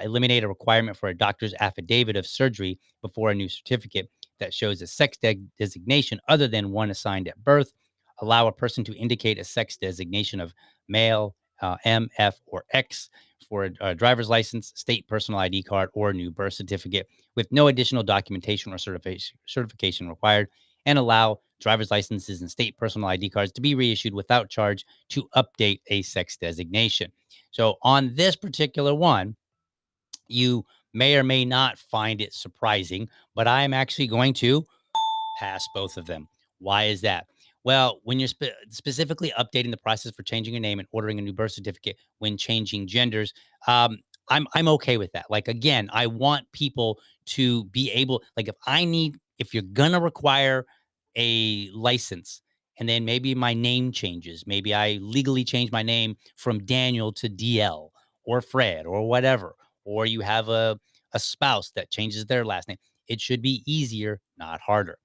Speaker 1: eliminate a requirement for a doctor's affidavit of surgery before a new certificate that shows a designation other than one assigned at birth, allow a person to indicate a sex designation of male, M, F, or X for a driver's license, state personal ID card, or a new birth certificate with no additional documentation or certification required, and allow driver's licenses and state personal ID cards to be reissued without charge to update a sex designation. So, on this particular one, you may or may not find it surprising, but I am actually going to pass both of them. Why is that? Well, when you're specifically updating the process for changing your name and ordering a new birth certificate when changing genders, um, I'm okay with that. Like again, I want people to be able, like if you're gonna require a license, and then maybe my name changes, maybe I legally change my name from Daniel to DL or Fred or whatever, or you have a spouse that changes their last name. It should be easier, not harder.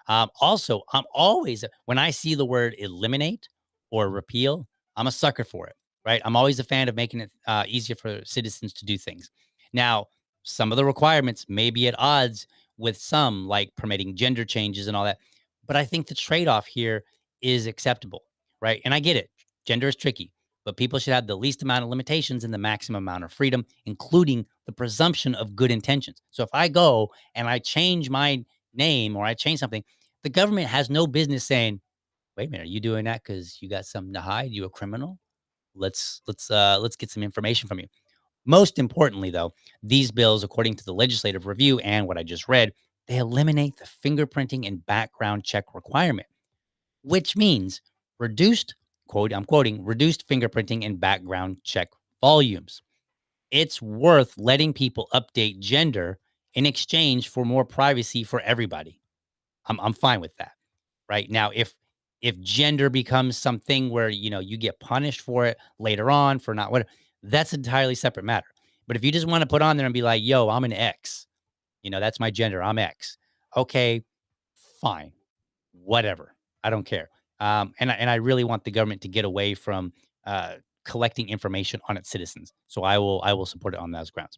Speaker 1: Also, I'm always when I see the word eliminate or repeal, I'm a sucker for it. Right? I'm always a fan of making it easier for citizens to do things. Now, some of the requirements may be at odds with some, like permitting gender changes and all that. But I think the trade-off here is acceptable, right? And I get it. Gender is tricky, but people should have the least amount of limitations and the maximum amount of freedom, including the presumption of good intentions. So if I go and I change my name or I change something, the government has no business saying, "Wait a minute, are you doing that because you got something to hide? You a criminal? Let's get some information from you." Most importantly, though, these bills, according to the legislative review and what I just read, they eliminate the fingerprinting and background check requirement, which means reduced, I'm quoting, reduced fingerprinting and background check volumes. It's worth letting people update gender in exchange for more privacy for everybody. I'm fine with that. Right now, if gender becomes something where you get punished for it later on for not what, that's an entirely separate matter. But if you just want to put on there and be like, yo, I'm an X, that's my gender, I'm X. Okay, fine, whatever, I don't care. And I really want the government to get away from collecting information on its citizens, so I will support it on those grounds.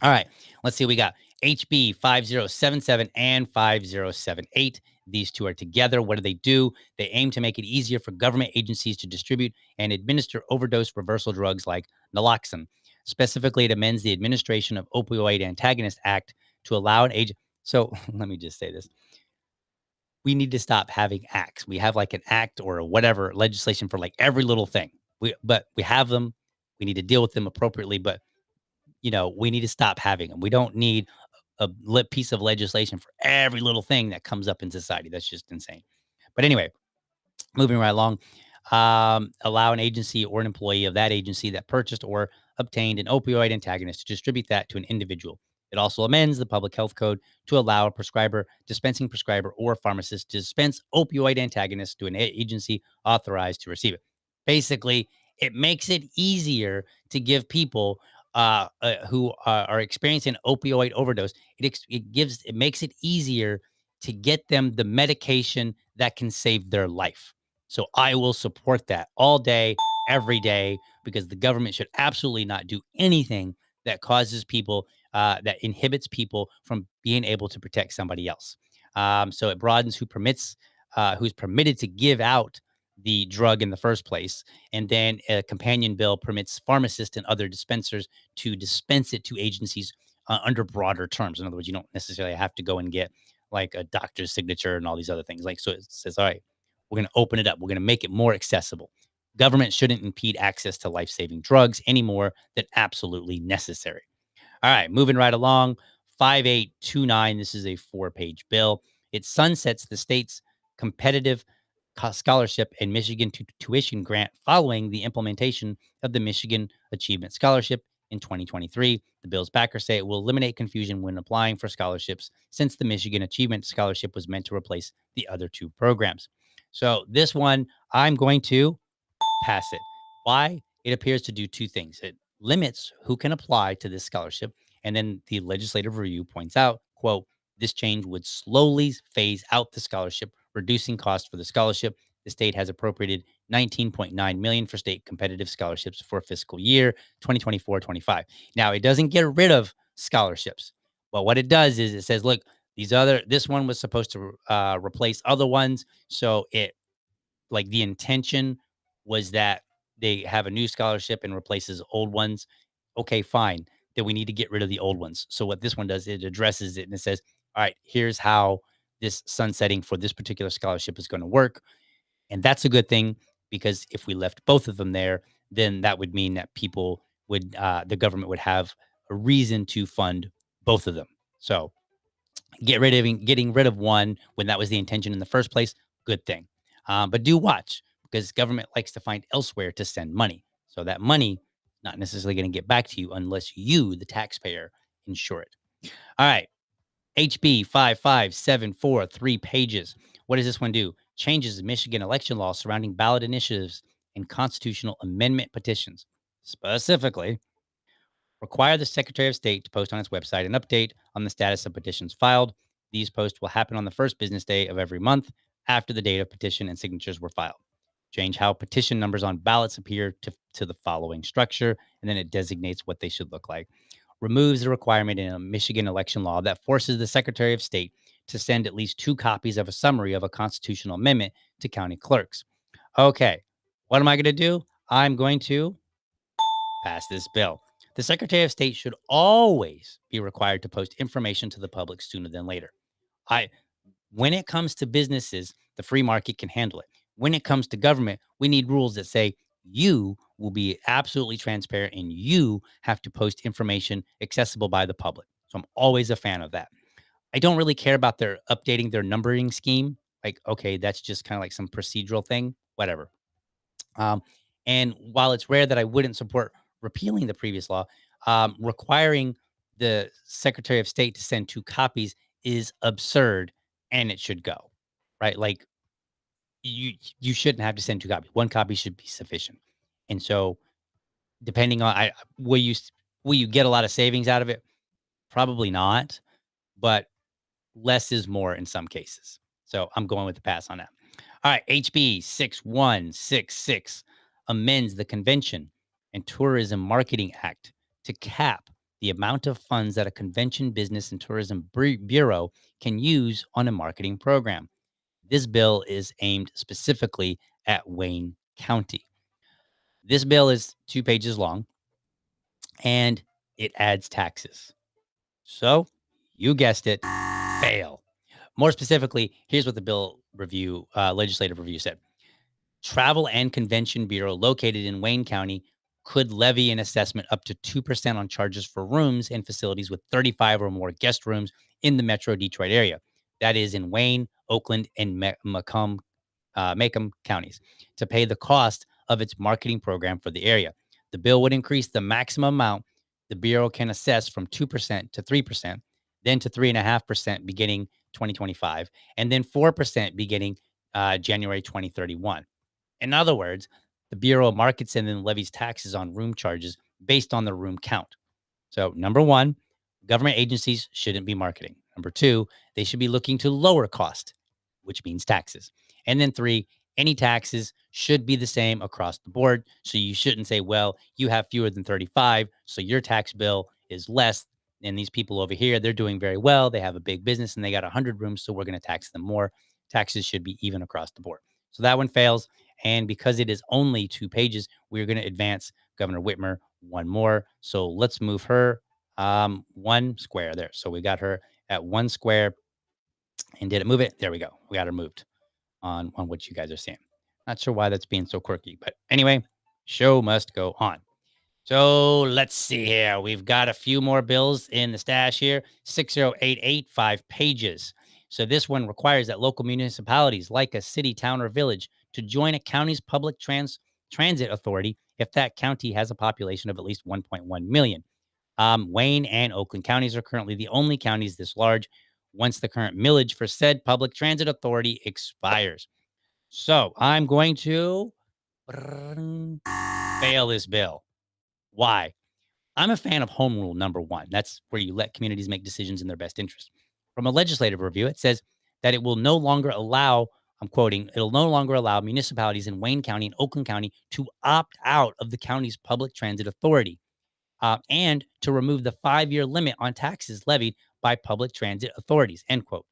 Speaker 1: All right, let's see what we got. HB 5077 and 5078. These two are together. What do? They aim to make it easier for government agencies to distribute and administer overdose reversal drugs like naloxone. Specifically, it amends the Administration of Opioid Antagonist Act to allow an agent. So let me just say this. We need to stop having acts. We have like an act or whatever legislation for like every little thing. But we have them. We need to deal with them appropriately. But we need to stop having them. We don't need piece of legislation for every little thing that comes up in society. That's just insane. But anyway, moving right along, allow an agency or an employee of that agency that purchased or obtained an opioid antagonist to distribute that to an individual. It also amends the public health code to allow a prescriber, dispensing prescriber, or pharmacist to dispense opioid antagonists to an agency authorized to receive it. Basically, it makes it easier to give people who are experiencing opioid overdose. It makes it easier to get them the medication that can save their life. So I will support that all day, every day, because the government should absolutely not do anything that causes people, that inhibits people from being able to protect somebody else. So it broadens who's permitted to give out the drug in the first place. And then a companion bill permits pharmacists and other dispensers to dispense it to agencies under broader terms. In other words, you don't necessarily have to go and get like a doctor's signature and all these other things. Like, so it says, all right, we're going to open it up. We're going to make it more accessible. Government shouldn't impede access to life saving drugs any more than absolutely necessary. All right, moving right along. 5829. This is a 4-page bill. It sunsets the state's competitive scholarship and Michigan tuition grant following the implementation of the Michigan Achievement Scholarship in 2023. The bill's backers say it will eliminate confusion when applying for scholarships since the Michigan Achievement Scholarship was meant to replace the other two programs. So, this one, I'm going to pass it. Why? It appears to do two things. It limits who can apply to this scholarship. And then the legislative review points out, quote, this change would slowly phase out the scholarship, reducing costs for the scholarship. The state has appropriated 19.9 million for state competitive scholarships for fiscal year 2024-25. Now, it doesn't get rid of scholarships. But what it does is it says, look, this one was supposed to replace other ones. So it like the intention was that they have a new scholarship and replaces old ones. Okay, fine. Then we need to get rid of the old ones. So what this one does, it addresses it and it says, all right, here's how this sunsetting for this particular scholarship is going to work. And that's a good thing because if we left both of them there, then that would mean that the government would have a reason to fund both of them. So getting rid of one when that was the intention in the first place, good thing. But do watch because government likes to find elsewhere to send money. So that money not necessarily going to get back to you unless you, the taxpayer, insure it. All right. HB 5574, 3 pages. What does this one do? Changes the Michigan election law surrounding ballot initiatives and constitutional amendment petitions. Specifically, require the Secretary of State to post on its website an update on the status of petitions filed. These posts will happen on the first business day of every month after the date of petition and signatures were filed. Change how petition numbers on ballots appear to the following structure, and then it designates what they should look like. Removes the requirement in a Michigan election law that forces the Secretary of State to send at least 2 copies of a summary of a constitutional amendment to county clerks. Okay, what am I going to do? I'm going to pass this bill. The Secretary of State should always be required to post information to the public sooner than later. I When it comes to businesses, the free market can handle it. When it comes to government, we need rules that say you will be absolutely transparent and you have to post information accessible by the public. So I'm always a fan of that. I don't really care about their updating their numbering scheme. Like, okay, that's just kind of like some procedural thing, whatever. Um, and while it's rare that I wouldn't support repealing the previous law, requiring the Secretary of State to send 2 copies is absurd, and it should go. Right? Like you shouldn't have to send 2 copies. 1 copy should be sufficient. And so, depending on, I will you get a lot of savings out of it? Probably not, but less is more in some cases. So I'm going with the pass on that. All right, HB 6166 amends the Convention and Tourism Marketing Act to cap the amount of funds that a convention business and tourism bureau can use on a marketing program. This bill is aimed specifically at Wayne County. This bill is 2 pages long and it adds taxes. So, you guessed it, fail. More specifically, here's what the legislative review said. Travel and Convention Bureau located in Wayne County could levy an assessment up to 2% on charges for rooms in facilities with 35 or more guest rooms in the Metro Detroit area. That is in Wayne, Oakland, and Macomb counties to pay the cost of its marketing program for the area. The bill would increase the maximum amount the Bureau can assess from 2% to 3%, then to 3.5% beginning 2025, and then 4% beginning January 2031. In other words, the Bureau markets and then levies taxes on room charges based on the room count. So, number one, government agencies shouldn't be marketing. Number two, they should be looking to lower cost, which means taxes. And then three, any taxes should be the same across the board. So you shouldn't say, well, you have fewer than 35, so your tax bill is less. And these people over here, they're doing very well. They have a big business and they got 100 rooms, so we're going to tax them more. Taxes should be even across the board. So that one fails. And because it is only 2 pages, we're going to advance Governor Whitmer one more. So let's move her one square there. So we got her at one square. And did it move it? There we go. We got her moved on what you guys are seeing. Not sure why that's being so quirky, but anyway, show must go on. So let's see here. We've got a few more bills in the stash here. 60888, 5 pages. So this one requires that local municipalities like a city, town, or village to join a county's public transit authority if that county has a population of at least 1.1 million. Wayne and Oakland counties are currently the only counties this large once the current millage for said public transit authority expires. So I'm going to fail this bill. Why? I'm a fan of home rule number one. That's where you let communities make decisions in their best interest. From a legislative review, it says that it will no longer allow, I'm quoting, it'll no longer allow municipalities in Wayne County and Oakland County to opt out of the county's public transit authority and to remove the 5-year limit on taxes levied by public transit authorities, end quote.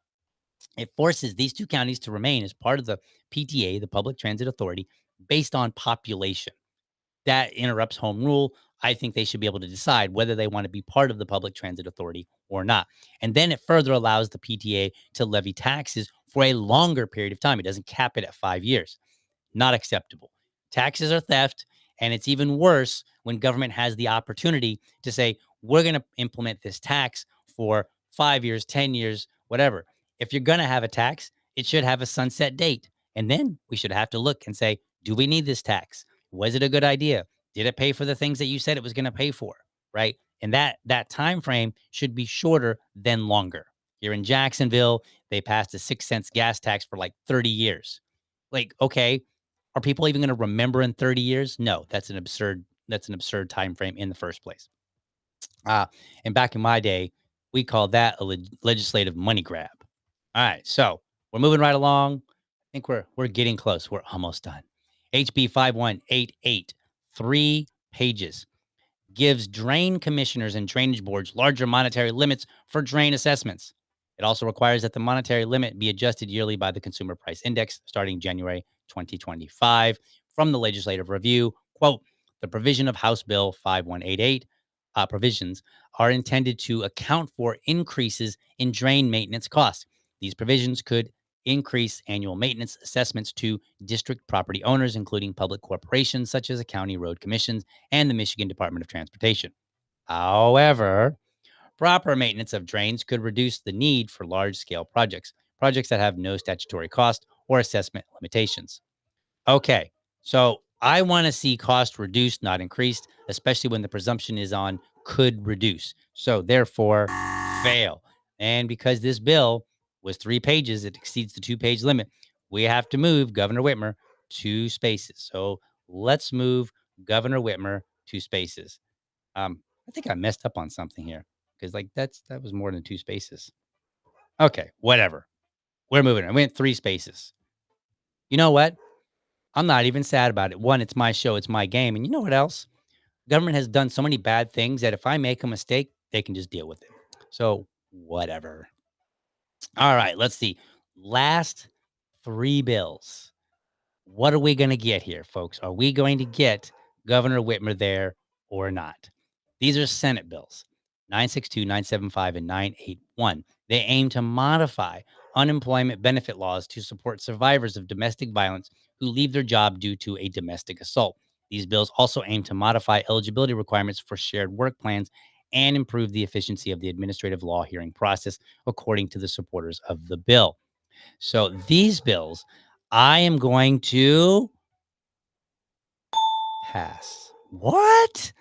Speaker 1: It forces these two counties to remain as part of the PTA, the Public Transit Authority, based on population. That interrupts home rule. I think they should be able to decide whether they want to be part of the Public Transit Authority or not. And then it further allows the PTA to levy taxes for a longer period of time. It doesn't cap it at 5 years. Not acceptable. Taxes are theft, and it's even worse when government has the opportunity to say, we're going to implement this tax for 5 years, 10 years, whatever. If you're going to have a tax, it should have a sunset date. And then we should have to look and say, do we need this tax? Was it a good idea? Did it pay for the things that you said it was going to pay for? Right. And that time frame should be shorter than longer. Here in Jacksonville, they passed a 6 cents gas tax for like 30 years. Like, okay, are people even going to remember in 30 years? No, that's an absurd time frame in the first place. And back in my day, we called that a legislative money grab. All right, so we're moving right along. I think we're getting close. We're almost done. HB 5188, 3 pages, gives drain commissioners and drainage boards larger monetary limits for drain assessments. It also requires that the monetary limit be adjusted yearly by the Consumer Price Index starting January 2025. From the legislative review, quote, the provision of House Bill 5188 provisions are intended to account for increases in drain maintenance costs. These provisions could increase annual maintenance assessments to district property owners, including public corporations such as the county road commissions and the Michigan Department of Transportation. However, proper maintenance of drains could reduce the need for large-scale projects that have no statutory cost or assessment limitations. Okay, so I want to see cost reduced, not increased, especially when the presumption is on could reduce. So therefore, fail. And because this bill was 3 pages, it exceeds the 2-page limit. We have to move Governor Whitmer 2 spaces. So let's move Governor Whitmer 2 spaces. I think I messed up on something here because like that was more than 2 spaces. Okay, whatever. We're moving. I went 3 spaces. You know what? I'm not even sad about it. One, it's my show, it's my game. And you know what else? Government has done so many bad things that if I make a mistake, they can just deal with it. So, whatever. All right, let's see. Last 3 bills. What are we going to get here, folks? Are we going to get Governor Whitmer there or not? These are Senate bills 962, 975, and 981. They aim to modify unemployment benefit laws to support survivors of domestic violence who leave their job due to a domestic assault. These bills also aim to modify eligibility requirements for shared work plans and improve the efficiency of the administrative law hearing process, according to the supporters of the bill. So these bills, I am going to pass. What?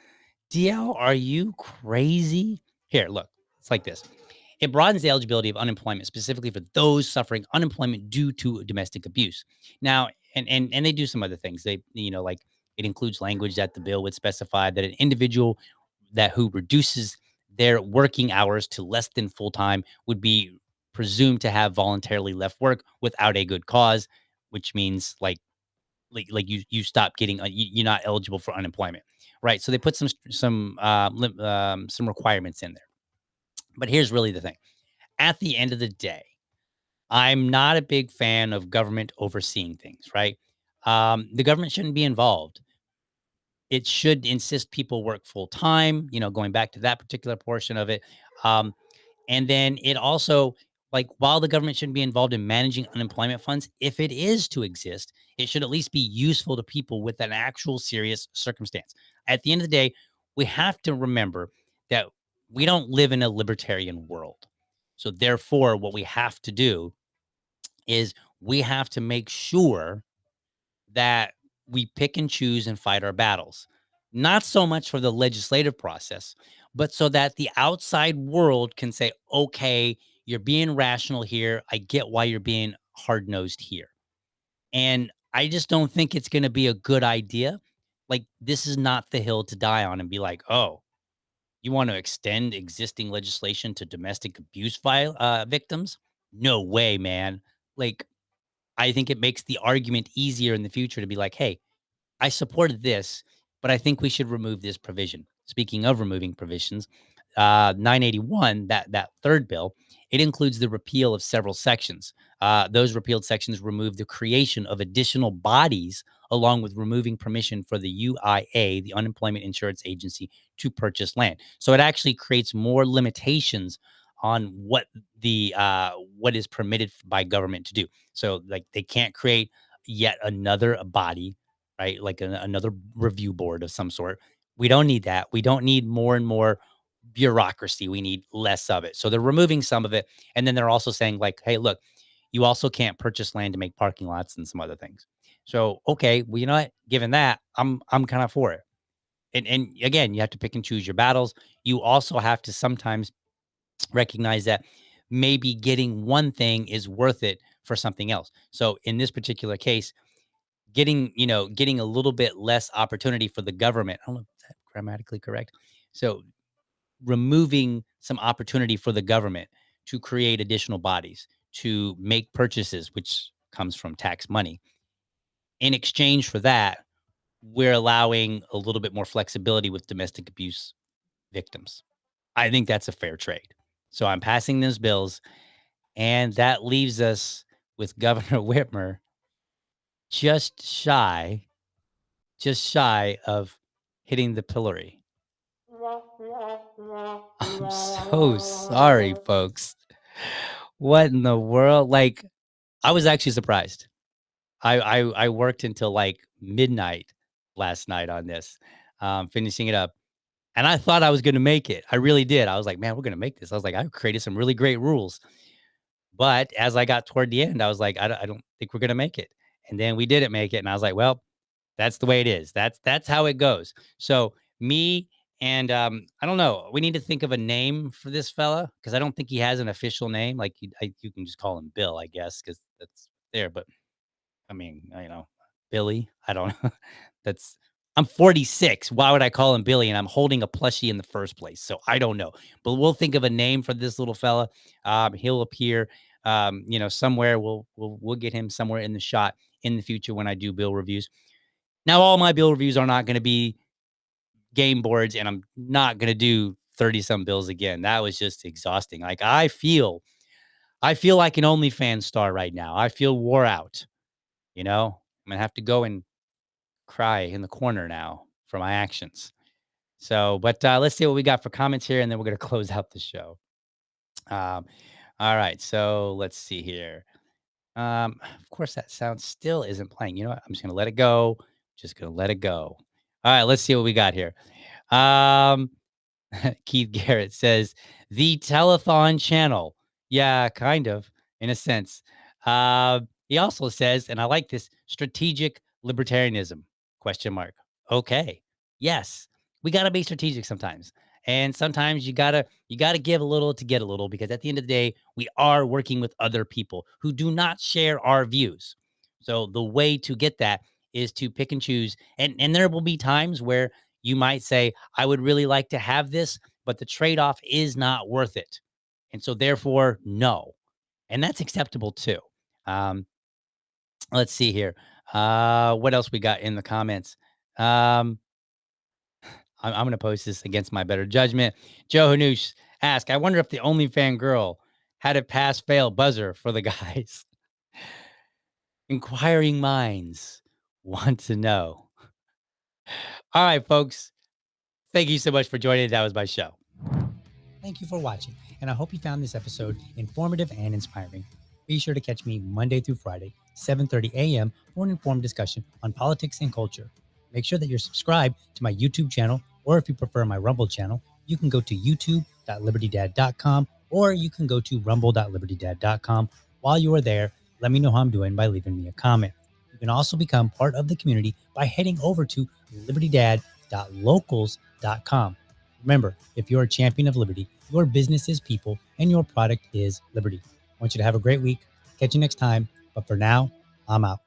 Speaker 1: DL, are you crazy? Here, look, it's like this. It broadens the eligibility of unemployment specifically for those suffering unemployment due to domestic abuse. Now, and they do some other things. They, like it includes language that the bill would specify that an individual that who reduces their working hours to less than full time would be presumed to have voluntarily left work without a good cause, which means like you stop getting you're not eligible for unemployment, right? So they put some requirements in there. But here's really the thing: at the end of the day, I'm not a big fan of government overseeing things, right? The government shouldn't be involved. It should insist people work full time. Going back to that particular portion of it. Um, And then it also, like, while the government shouldn't be involved in managing unemployment funds, if it is to exist, it should at least be useful to people with an actual serious circumstance. At the end of the day, we have to remember that we don't live in a libertarian world. So, therefore, what we have to do is we have to make sure that we pick and choose and fight our battles. Not so much for the legislative process, but so that the outside world can say, okay, you're being rational here. I get why you're being hard nosed here. And I just don't think it's going to be a good idea. Like, this is not the hill to die on and be like, oh, you want to extend existing legislation to domestic abuse victims? No way, man. Like, I think it makes the argument easier in the future to be like, hey, I supported this, but I think we should remove this provision. Speaking of removing provisions, 981, that third bill, it includes the repeal of several sections. Those repealed sections remove the creation of additional bodies, along with removing permission for the UIA, the Unemployment Insurance Agency, to purchase land. So it actually creates more limitations on what is permitted by government to do. So like they can't create yet another body, right? Like another review board of some sort. We don't need that. We don't need more and more bureaucracy. We need less of it. So they're removing some of it. And then they're also saying, like, hey, look, you also can't purchase land to make parking lots and some other things. So, okay, well, you know what? Given that, I'm kind of for it. And again, you have to pick and choose your battles. You also have to sometimes recognize that maybe getting one thing is worth it for something else. So in this particular case, getting a little bit less opportunity for the government. I don't know if that's grammatically correct. So removing some opportunity for the government to create additional bodies, to make purchases, which comes from tax money. In exchange for that, we're allowing a little bit more flexibility with domestic abuse victims. I think that's a fair trade. So I'm passing those bills, and that leaves us with Governor Whitmer just shy just shy of hitting the pillory. I'm so sorry, folks. What in the world? Like, I was actually surprised. I worked until like midnight last night on this, finishing it up, and I thought I was going to make it. I really did. I was like, man, we're going to make this. I was like, I created some really great rules, but as I got toward the end, I was like, I don't think we're going to make it. And then we didn't make it, and I was like, well, that's the way it is. That's how it goes. So me and I don't know. We need to think of a name for this fella because I don't think he has an official name. Like you can just call him Bill, I guess, because that's there. But I mean, Billy. I don't know. That's I'm 46. Why would I call him Billy? And I'm holding a plushie in the first place. So I don't know. But we'll think of a name for this little fella. He'll appear, somewhere. We'll get him somewhere in the shot in the future when I do bill reviews. Now, all my bill reviews are not going to be game boards, and I'm not going to do 30 some bills again. That was just exhausting. Like I feel like an OnlyFans star right now. I feel wore out. I'm going to have to go and cry in the corner now for my actions. So, but let's see what we got for comments here, and then we're going to close out the show. Um, all right. So let's see here. Of course, that sound still isn't playing. You know what? I'm just going to let it go. Just going to let it go. All right, let's see what we got here. Um, Keith Garrett says the telethon channel. Yeah, kind of, in a sense. He also says, and I like this, strategic libertarianism, question mark. Okay. Yes. We got to be strategic sometimes. And sometimes you gotta give a little to get a little, because at the end of the day, we are working with other people who do not share our views. So the way to get that is to pick and choose. And there will be times where you might say, I would really like to have this, but the trade-off is not worth it. And so therefore, no. And that's acceptable too. Um, let's see here. What else we got in the comments? Um, I'm going to post this against my better judgment. Joe Hanoush asked, I wonder if the OnlyFan girl had a pass fail buzzer for the guys. Inquiring minds want to know. All right, folks. Thank you so much for joining. That was my show. Thank you for watching, and I hope you found this episode informative and inspiring. Be sure to catch me Monday through Friday, 7:30 a.m. for an informed discussion on politics and culture. Make sure that you're subscribed to my YouTube channel, or if you prefer my Rumble channel, you can go to youtube.libertydad.com, or you can go to rumble.libertydad.com. While you are there, let me know how I'm doing by leaving me a comment. You can also become part of the community by heading over to libertydad.locals.com. Remember, if you're a champion of liberty, your business is people and your product is liberty. I want you to have a great week. Catch you next time. But for now, I'm out.